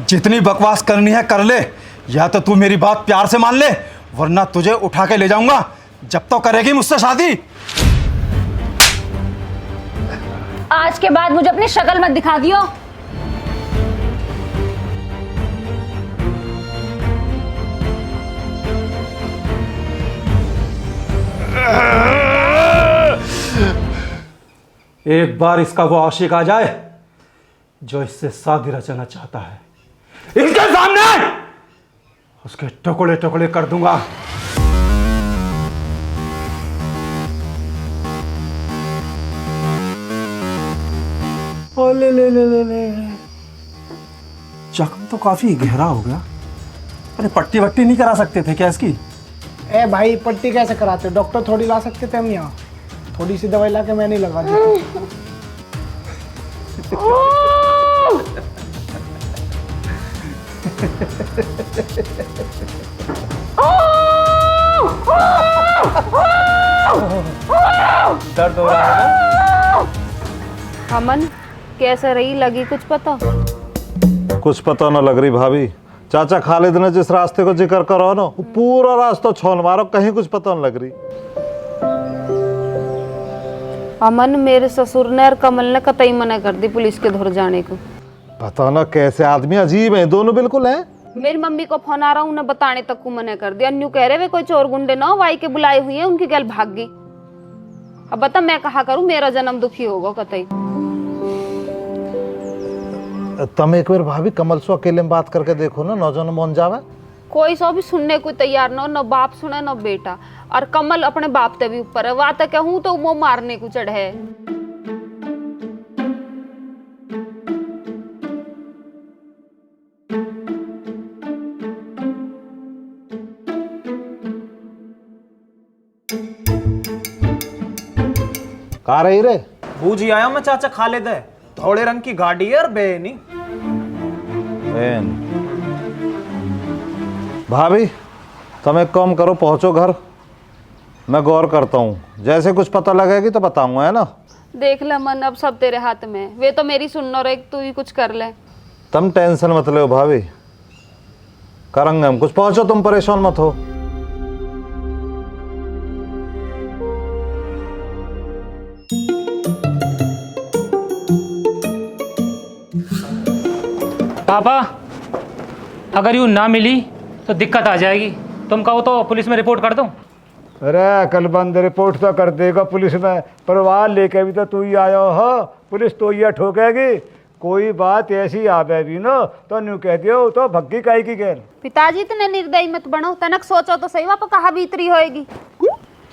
जितनी बकवास करनी है कर ले, या तो तू मेरी बात प्यार से मान ले, वरना तुझे उठा के ले जाऊंगा। जब तो करेगी मुझसे शादी। आज के बाद मुझे अपनी शक्ल मत दिखा दियो। एक बार इसका वो आशिक आ जाए जो इससे शादी रचना चाहता है, इसके सामने उसके टुकड़े टुकड़े कर दूंगा। ओ ले ले ले ले ले, जख्म तो काफी गहरा हो गया। अरे पट्टी वट्टी नहीं करा सकते थे क्या इसकी? ए भाई, पट्टी कैसे कराते? डॉक्टर थोड़ी ला सकते थे हम यहाँ। थोड़ी सी दवाई ला के मैं नहीं लगा दी। दर्द हो रहा है ना? अमन, कैसे रही? लगी कुछ पता? कुछ पता न लग रही भाभी। चाचा खालिद ने जिस रास्ते को जिक्र करो ना, वो पूरा रास्ता छोल मारो, कहीं कुछ पता न लग रही। अमन, मेरे ससुर ने और कमल ने कतई मना कर दी पुलिस के धुर जाने को। पता ना कैसे आदमी अजीब है, दोनों बिल्कुल हैं। मेरी मम्मी को फोन आ रहा, उन्हें बताने तक को मना कर दिया। अन्यू कह रहे वे कोई चोर गुंडे ना हो, वाई के बुलाए हुई है, उनकी गल भाग गई। अब बता मैं कहा करूं, मेरा जन्म दुखी होगा कतई। तुम एक बार भाभी कमल से अकेले में बात करके देखो ना, नौजवान मन जावे। कोई सो भी सुनने को तैयार न बाप सुने न बेटा। और कमल अपने बाप ते भी ऊपर है, वह तक कहूँ तो वो मारने को चढ़ है। कहाँ रही रे? बूझी आया मैं चाचा खालिद है, थोड़े रंग की गाड़ी है और बेनी। भाभी तुम एक काम करो, पहुंचो घर, मैं गौर करता हूँ, जैसे कुछ पता लगेगी तो बताऊंगा, है ना? देख ले मन, अब सब तेरे हाथ में है। वे तो मेरी सुन रहे, तू ही कुछ कर ले। तुम टेंशन मत लो भाभी, करेंगे हम कुछ। पहुंचो, तुम परेशान मत हो। पापा अगर यूँ ना मिली तो दिक्कत आ जाएगी। तुम कहो तो पुलिस में रिपोर्ट कर दूं? अरे कल बंद रिपोर्ट तो कर देगा पुलिस में, परिवार लेके भी तो तू ही आया हो, पुलिस तो ये ठोकेगी। कोई बात ऐसी आवे भी ना तो न्यू कह दियो तो भग्गी काई की गेल। पिताजी इतने निर्दयी मत बनो, तनक सोचो तो सही, वहाँ कहाँ भीतरी होएगी।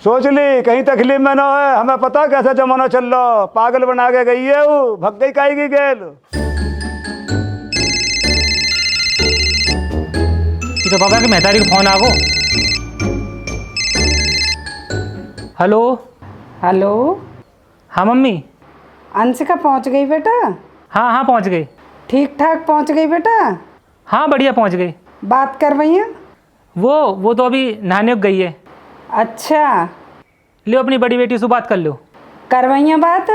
सोच ली कहीं तकलीफ में ना है, हमें पता कैसा जमाना चल रहा, पागल बना के गई है वो, भग गई काई की गेल। तो पापा के मेहतारी का फोन आगो। Hello hello. हाँ मम्मी। अंशिका पहुंच गई बेटा? हाँ हाँ पहुंच गई। ठीक ठाक पहुंच गई बेटा? हाँ बढ़िया पहुंच गई। बात कर भैया? वो तो अभी नहाने गई है। अच्छा, लो अपनी बड़ी बेटी से बात कर लो। कर भैया बात।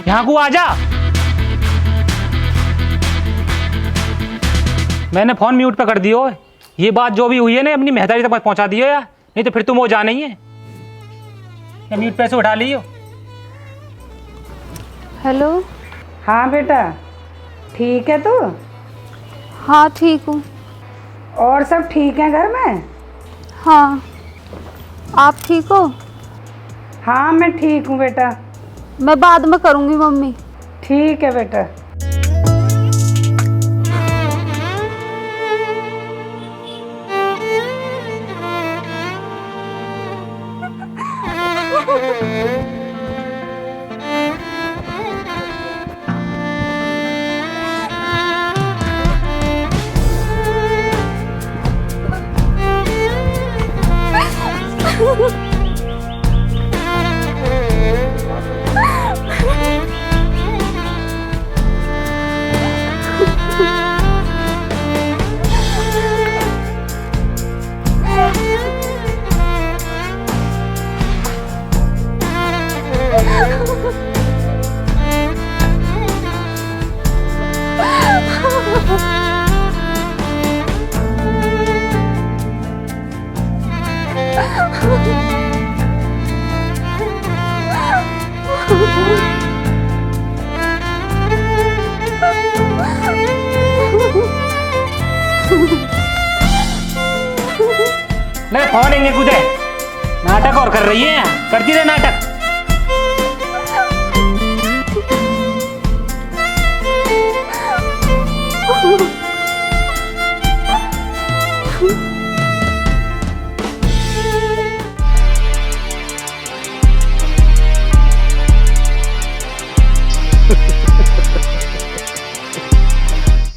यहाँ को आजा। मैंने फोन म्यूट पे कर दियो। ये बात जो भी हुई है ना अपनी मेहतारी तक पहुंचा दियो यार, नहीं तो फिर तुम वो जाना ही है। या म्यूट पे से उठा लियो। हेलो। हाँ बेटा, ठीक है तू? हाँ ठीक हूँ। और सब ठीक है घर में? हाँ, आप ठीक हो? हाँ मैं ठीक हूँ बेटा। मैं बाद में करूँगी मम्मी। ठीक है बेटा। मैं फोन इंगे कूदे नाटक और कर रही है, करती रहे नाटक।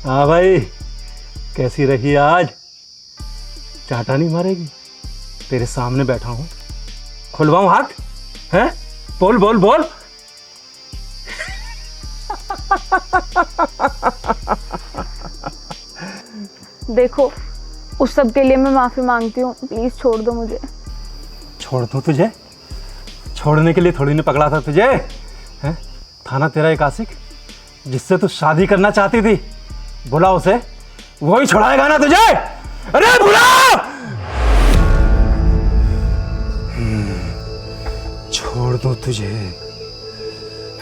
हाँ भाई, कैसी रही आज? चाटा नहीं मारेगी? तेरे सामने बैठा हूं, खुलवाऊं हाथ? हैं? बोल बोल बोल। देखो, उस सब के लिए मैं माफी मांगती हूँ, प्लीज छोड़ दो मुझे। छोड़ दूं तुझे? छोड़ने के लिए थोड़ी ने पकड़ा था तुझे, हैं? था ना तेरा एक आशिक जिससे तू शादी करना चाहती थी, बुला उसे, वही छुड़ाएगा ना तुझे। अरे बुला। छोड़ दूं तुझे?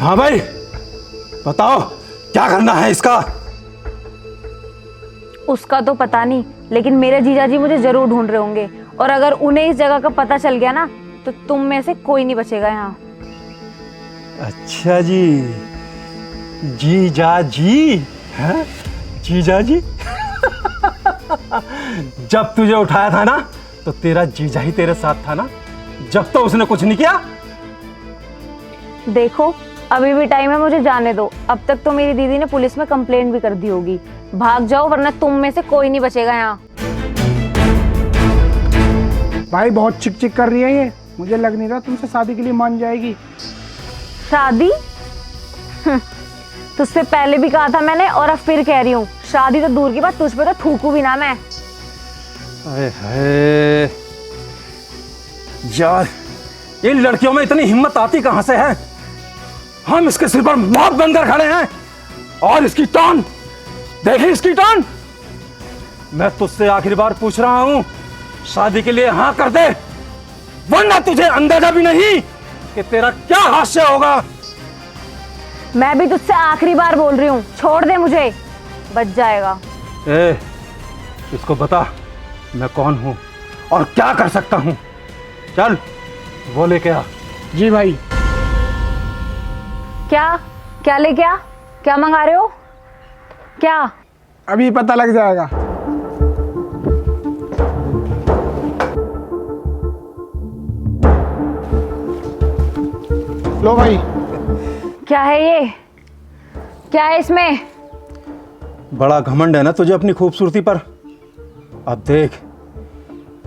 हाँ भाई बताओ क्या करना है इसका? उसका तो पता नहीं, लेकिन मेरे जीजाजी मुझे जरूर ढूंढ रहे होंगे, और अगर उन्हें इस जगह का पता चल गया ना तो तुम में से कोई नहीं बचेगा यहाँ। अच्छा जी, जीजा जी हैं? जीजा जी जब तुझे उठाया था ना तो तेरा जीजा ही तेरे साथ था ना, जब तो उसने कुछ नहीं किया। देखो अभी भी टाइम है, मुझे जाने दो। अब तक तो मेरी दीदी ने पुलिस में कंप्लेंट भी कर दी होगी। भाग जाओ वरना तुम में से कोई नहीं बचेगा यहाँ। भाई बहुत चिक चिक कर रही है ये, मुझे लग नहीं रहा तुमसे शादी के लिए मान जाएगी। शादी? तुझसे पहले भी कहा था मैंने और अब फिर कह रही हूँ, शादी तो दूर की बात, तुझ पे तो थूकू भी ना मैं। अरे है यार, इन लड़कियों में इतनी हिम्मत आती कहां से है? हम इसके सिर पर मौत बनकर खड़े हैं और इसकी टान देखिए, इसकी टान। मैं तुझसे आखिरी बार पूछ रहा हूं, शादी के लिए हाँ कर दे, वरना तुझे अंदाजा भी नहीं कि तेरा क्या हास्य होगा। मैं भी तुझसे आखिरी बार बोल रही हूँ, छोड़ दे मुझे, बच जाएगा। ए, इसको बता मैं कौन हूं और क्या कर सकता हूं। चल वो लेके आ। जी भाई। क्या क्या लेके आ? क्या मंगा रहे हो? क्या? अभी पता लग जाएगा। लो भाई। क्या है ये? क्या है इसमें? बड़ा घमंड है ना तुझे अपनी खूबसूरती पर। अब देख,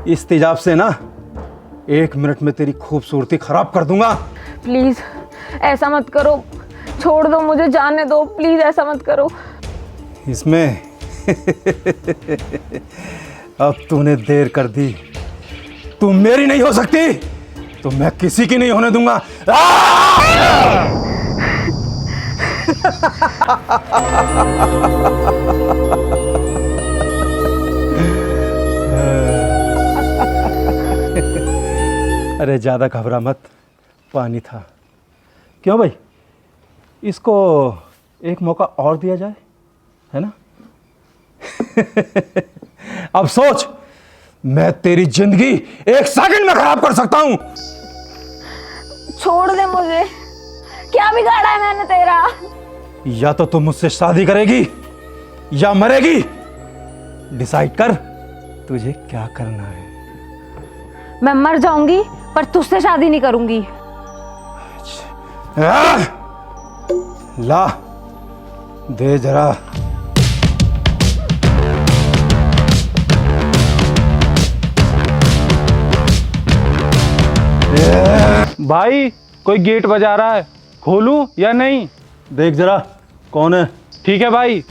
इस तेजाब से ना 1 मिनट में तेरी खूबसूरती खराब कर दूंगा। प्लीज ऐसा मत करो, छोड़ दो मुझे, जाने दो प्लीज, ऐसा मत करो। इसमें अब तूने देर कर दी, तू मेरी नहीं हो सकती तो मैं किसी की नहीं होने दूंगा। अरे ज्यादा घबरा मत, पानी था। क्यों भाई, इसको एक मौका और दिया जाए, है ना? अब सोच, मैं तेरी जिंदगी 1 सेकंड में खराब कर सकता हूं। छोड़ दे मुझे, क्या बिगाड़ा है मैंने तेरा? या तो तुम मुझसे शादी करेगी या मरेगी, डिसाइड कर तुझे क्या करना है। मैं मर जाऊंगी पर तुझसे शादी नहीं करूंगी। ला दे जरा। भाई कोई गेट बजा रहा है, खोलूं या नहीं? देख जरा कौन है। ठीक है भाई।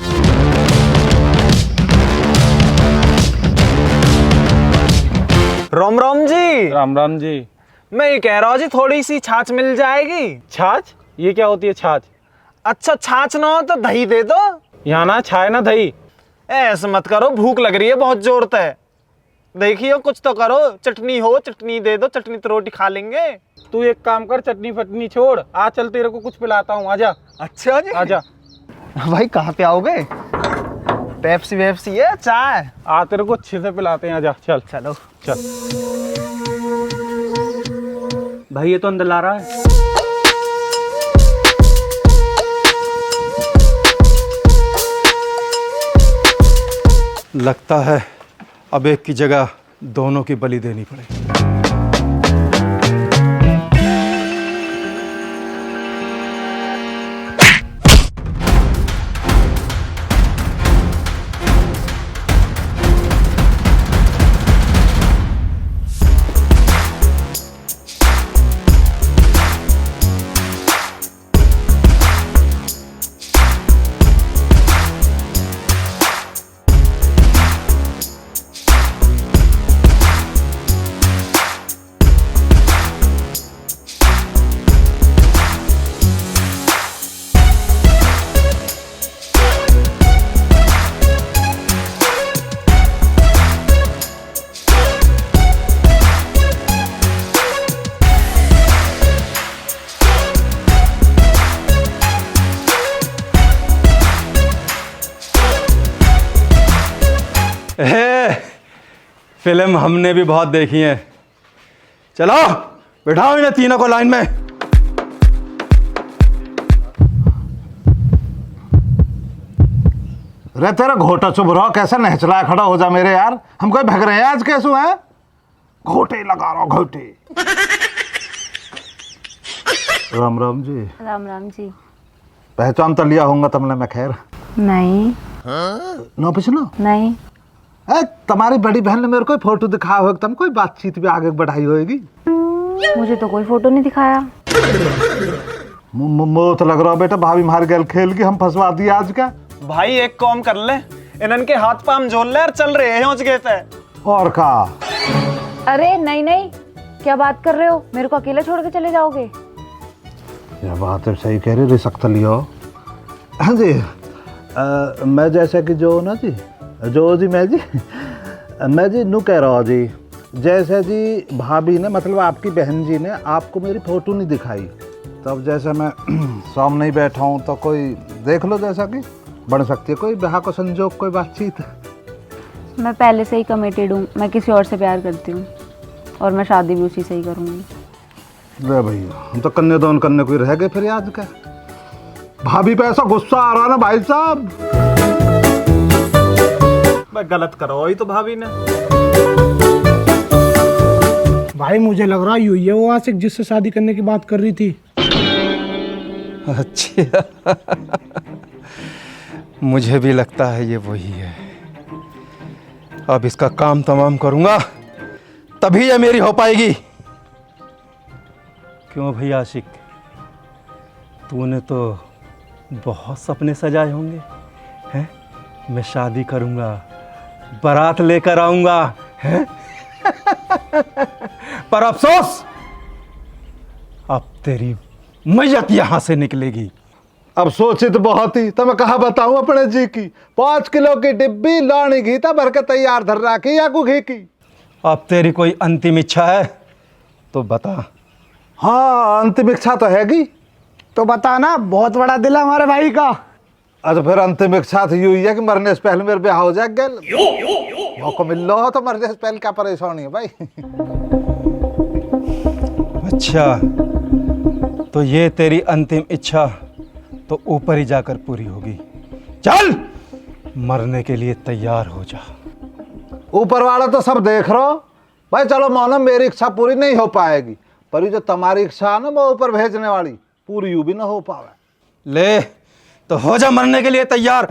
राम राम जी। राम राम जी। मैं ये कह रहा हूँ जी, थोड़ी सी छाछ मिल जाएगी? छाछ? ये क्या होती है छाछ? अच्छा छाछ ना हो तो दही दे दो। यहाँ ना छाए ना दही। ऐसे मत करो, भूख लग रही है बहुत जोर से। देखियो कुछ तो करो, चटनी हो चटनी दे दो, चटनी तो रोटी खा लेंगे। तू एक काम कर, चटनी फटनी छोड़, आ चल तेरे को कुछ पिलाता हूँ, आजा। अच्छा जी। आजा। भाई कहाँ पे आओगे? पेप्सी वेप्सी है, चाय? आ तेरे को अच्छे से पिलाते हैं, आजा। चल चलो चल। भाई ये तो अंदर ला रहा है। लगता है अब एक की जगह दोनों की बलि देनी पड़ेगी। फिल्म हमने भी बहुत देखी है। चलो बिठाओ इन्हें तीनों को लाइन में। रे तेरा घोटा चुभ रहो, कैसे नहचला खड़ा हो जा मेरे यार, हम कोई भग रहे हैं आज कैसू है, घोटे लगा रहा घोटे। राम राम जी। राम राम जी। पहचान तो लिया होगा तुमने मैं खैर? नहीं। नो पिछनो? नहीं। तुम्हारी बड़ी बहन ने मेरे को फोटो दिखाया होगा, तुम कोई बातचीत भी आगे बढ़ाई होगी? मुझे तो कोई फोटो नहीं दिखाया। मो तो लग रहा बेटा भाभी मार गल खेल के हम फंसवा दिए आज का। भाई एक काम कर ले, इनन के हाथ पाम जोड़ ले और चल रहे हैं पहुंच गए थे। और का? अरे नहीं नहीं, क्या बात कर रहे हो, मेरे को अकेला छोड़ के चले जाओगे? यह बात है सही कह रही, रिसक लियो। हाँ जी, मैं जैसे कि जो ना जी, जो जी मैं जी नू कह रहा हूँ जी, जैसे जी भाभी ने मतलब आपकी बहन जी ने आपको मेरी फोटो नहीं दिखाई, तब जैसे मैं सामने ही बैठा हूँ तो कोई देख लो, जैसा कि बन सकती है कोई ब्याह को संजोग, कोई बातचीत। मैं पहले से ही कमिटेड हूँ, मैं किसी और से प्यार करती हूँ और मैं शादी भी उसी से ही करूँगी। ले भैया, हम तो कन्यादान करने को ही रह गए फिर आज का। भाभी पे ऐसा गुस्सा आ रहा ना भाई साहब। मैं गलत करो ही तो भाभी ने। भाई मुझे लग रहा यू ये वो आशिक जिससे शादी करने की बात कर रही थी। अच्छा मुझे भी लगता है ये वही है। अब इसका काम तमाम करूंगा तभी ये मेरी हो पाएगी। क्यों भैया आशिक, तूने तो बहुत सपने सजाए होंगे हैं? मैं शादी करूंगा, बारात लेकर आऊंगा हैं? पर अफसोस अब तेरी मैयत यहां से निकलेगी। अब सोची तो बहुत ही, तो मैं कहा बताऊं अपने जी की 5 किलो की डिब्बी लानी घी था भर के तैयार धर रखी या को घी की। अब तेरी कोई अंतिम इच्छा है तो बता। हाँ अंतिम इच्छा तो हैगी। तो बता ना, बहुत बड़ा दिल है हमारे भाई का। अच्छा फिर अंतिम इच्छा तो यूं ही है कि मरने से पहले मेरे ब्याह हो जाए। मौका मिल रहा हो तो मरने से पहले क्या परेशानी है भाई। अच्छा तो ये तेरी अंतिम इच्छा तो ऊपर ही जाकर पूरी होगी। चल मरने के लिए तैयार हो जा। ऊपर वाला तो सब देख रहा हो भाई। चलो मानो मेरी इच्छा पूरी नहीं हो पाएगी, पर ये जो तुम्हारी इच्छा है ना वो ऊपर भेजने वाली, पूरी यूं भी ना हो पावे। ले तो हो जा मरने के लिए तैयार।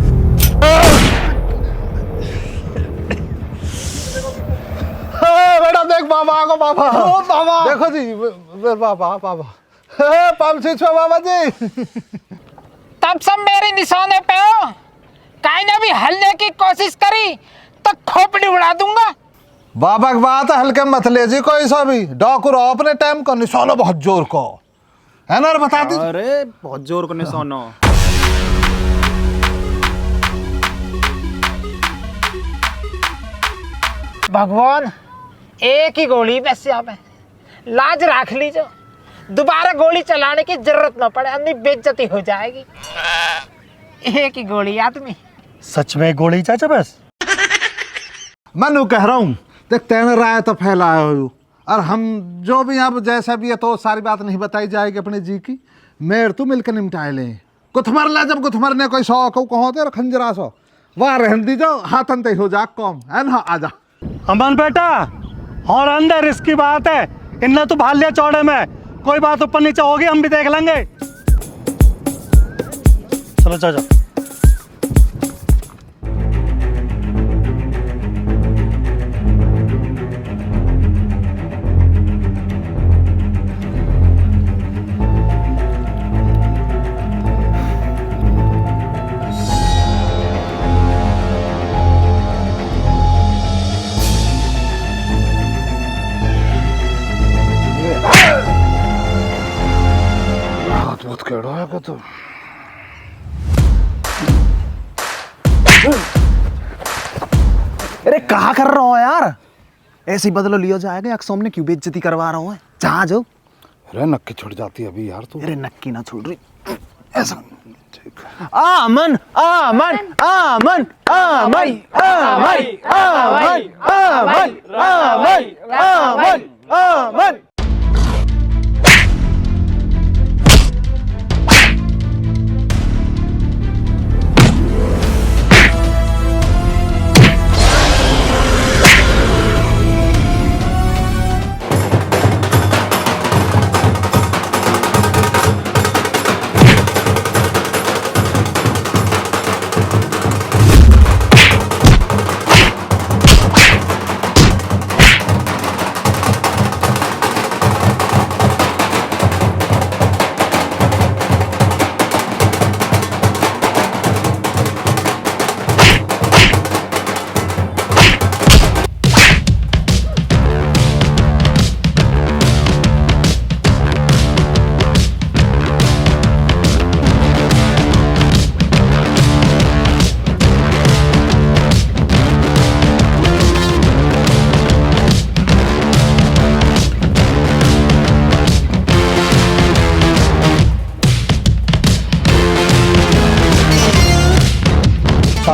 बेटा देख बाबा को, बाबा ओ बाबा देखो जी, बाबा बाबा बाबा जी। तब सब मेरे निशाने पे हो, काई ने भी हलने की कोशिश करी तो खोपड़ी उड़ा दूंगा। बाबा की बात हल्के मत ले जी, कोई सा भी डाकू रहो अपने टाइम का, निशाना बहुत जोर को है ना, बता दी। अरे बहुत जोर को निशाना। भगवान एक ही गोली बस यहाँ पे, लाज रख लीजिए, दोबारा गोली चलाने की जरूरत न पड़े, अपनी बेइज्जती हो जाएगी। एक ही गोली आदमी। सच में गोली चाचा बस? मैं कह रहा हूँ देख, तेने राय तो फैलाया हो और हम जो भी अब जैसा भी है तो सारी बात नहीं बताई जाएगी अपने जी की। मेरे तो मिलकर निपटाए लें। कुथमर ला, जब कुथमर ने कोई शौक हो कहो तेरा खंजरा सो वह रहन दी जाओ, हाथ अंत हो जा कौम है ना। आजा अमन बेटा, और अंदर इसकी बात है, इन्हें तो भाल लिया चौड़े में, कोई बात ऊपर नीचे होगी हम भी देख लेंगे। चलो चाचा। बहुत केड़ो है तो। अरे कहा कर रहा हो यार, ऐसे ही बदलो लियो जाएगा, सामने क्यों बेइज्जती करवा रहा हूँ? जहाँ जाओ। अरे नक्की छुट जाती है अभी यार तू। अरे नक्की ना छूट रही ऐसा। आमन आमन आमन आमन आमन आमन आमन आमन आमन आमन।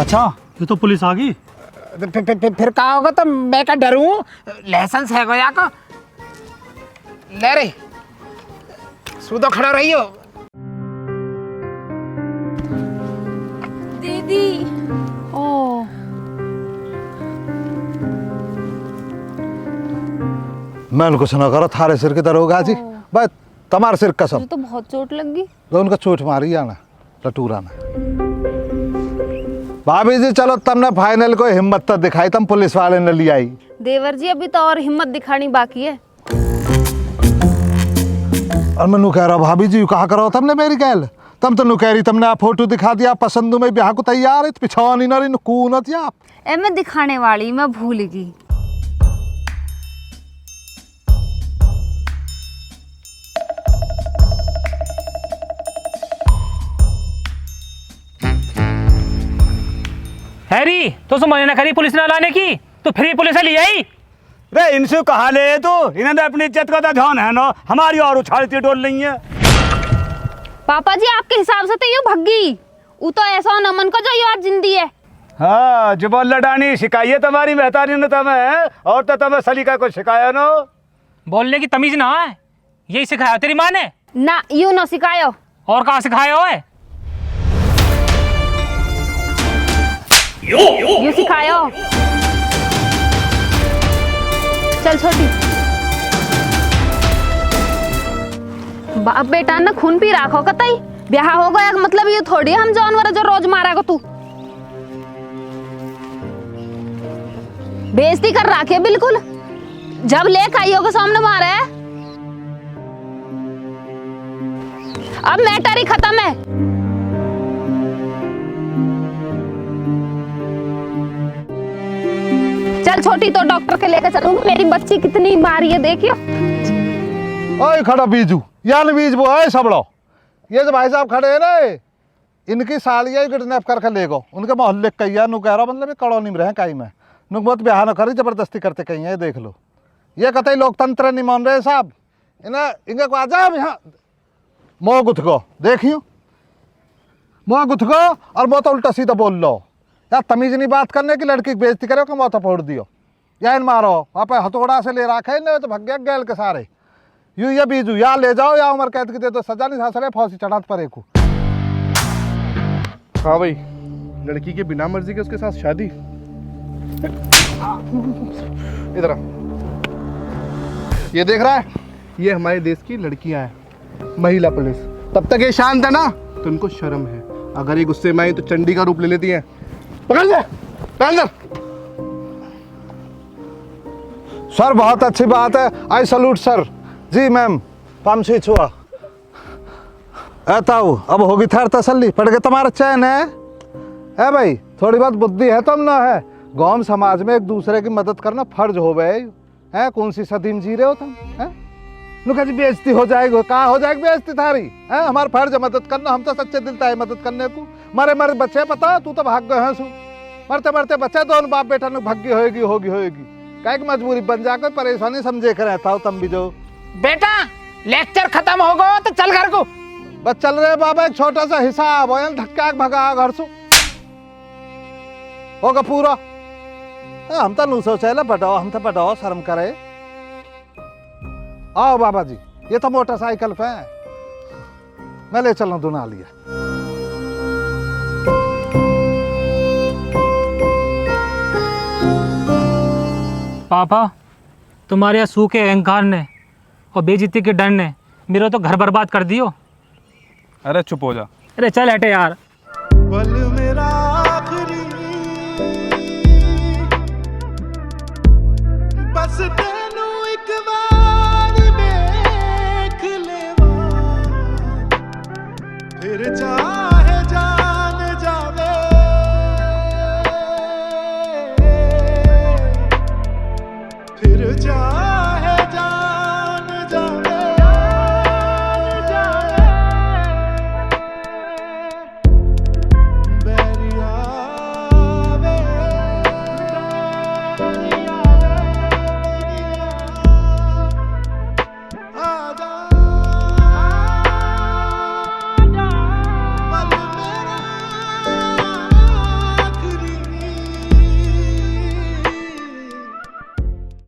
अच्छा, ये तो पुलिस आ गई। फिर कहा होगा तो मैं क्या डरूं? लाइसेंस है गोया को ले रे, सूदो खड़ा रही हो। दीदी ओ मैंने कुछ ना करो, थारे सिर के दरोगा जी, बस तुम्हारे सिर कसम। मुझे तो बहुत चोट लग गई। तो उनका चोट मारी आना लटूरा ना। भाभी जी चलो, तुमने फाइनल को हिम्मत तो दिखाई, तुम पुलिस वाले ने लिया आई। देवर जी अभी तो और हिम्मत दिखानी बाकी है। और मैं कह रहा भाभी जी कहा करो तुमने मेरी गैल, तुम तो कह रही तुमने आप फोटो दिखा दिया पसंद में ब्याह को तैयार है, पिछानी ना रही कूनत या आप। ए मैं दिखाने वाली, मैं भूल गई। हैरी तो मना ना करी पुलिस ना लाने की, तो फिर भी पुलिस ले आई। रे इनसे कहा ले तू, इन्होंने अपनी इज्जत का तो ध्यान है ना, हमारी और उछालती डोल नहीं है। पापा जी आपके हिसाब से तो ये भग्गी, वो तो ऐसा नमन को जो ये आज जिंदी है। हाँ जुबान लड़ानी शिकायत तुम्हारी बेहतारी ने तुम्हें, और तो तुम्हें सलीका को शिकाया ना। बोलने की तमीज ना है, यही सिखाया तेरी माँ ने? ना यूं ना सिखायो। और कहाँ सिखाया है? यू सिखायो। चल छोटी, बाप बेटा ना खून पी राखो कतई, ब्याह हो गया मतलब ये थोड़ी हम जानवर जो रोज मारा को तू बेइज्जती कर राखे बिल्कुल। जब ले खाइयों के सामने मारे, अब मैटर ही खत्म है। चल छोटी तो डॉक्टर के लेकर चलूंगी, मेरी बच्ची कितनी मारी है देखियो। ओए खड़ा बीजू, यार बीज वो है सबड़ो, ये जो भाई साहब खड़े हैं ना, इनकी सालिया ही किडनैप करके ले गो, उनके मोहल्ले कैया नु कह रहा, मतलब ये कॉलोनी में रहे कहीं में नुक बहुत ब्याह न करी, जबरदस्ती करते कहीं है, देख लो। ये कतई लोकतंत्र नहीं मान रहे साहब, इन्हें इनके को आ जाओ यहाँ मोह गुथ को देखियो, मोह गुथ को, और वो तो उल्टा सीधा बोल लो यार, तमीज नहीं बात करने की, लड़की की बेइज्जती करो कि मुँह तो फोड़ दियो, या इन मारो आप हथौड़ा से ले रखे न, तो भग गया गैल के सारे। यूं ये बीजू या ले जाओ या उम्र कैद की दे दो, सजा नहीं सासरे फांसी चढ़ात पर एक। हाँ भाई, लड़की के बिना मर्जी के उसके साथ शादी। इधर आ, ये देख रहा है, ये हमारे देश की लड़कियां हैं, महिला पुलिस। तब तक ये शांत है ना, तो इनको शर्म है, अगर ये गुस्से में आई तो चंडी का रूप ले लेती हैं। पकड़ ले, अंदर। सर बहुत अच्छी बात है, आई सल्यूट सर। जी मैम, पामसी छुआ ऐताऊ, अब होगी थर तसल्ली, पड़ गए तुम्हारा चैन है भाई, थोड़ी बहुत बुद्धि है तुम ना है, गांव समाज में एक दूसरे की मदद करना फर्ज हो गए है, कौन सी सदी में जी रहे हो तुम है? नुका जी बेइज्जती हो जाएगी, कहाँ हो जाएगी बेइज्जती थारी है? हमारा फर्ज है मदद करना, हम तो सच्चे दिल है मदद करने को। मरे मरे बच्चे पता, तू तो भाग गए हैं सु, मरते मरते बच्चे दोनों बाप बेटा ने भाग्य होगी क्या मजबूरी बन जाकर परेशानी समझे कर रहता हो तुम भी। जो बेटा लेक्चर खत्म हो गया तो चल घर को। बस चल रहे बाबा, एक छोटा सा हिसाब हो, धक्का भगा घर से होगा पूरा। हम तो नू सोचे बटाओ, हम तो बटाओ शर्म करे। आओ बाबा जी, ये तो मोटरसाइकिल पे है, मैं ले चलूं दुना लिया। पापा तुम्हारे सूखे अहंकार ने और बेइज्जती के डर ने मेरा तो घर बर्बाद कर दियो। अरे चुप हो जा। अरे चल हटे यार।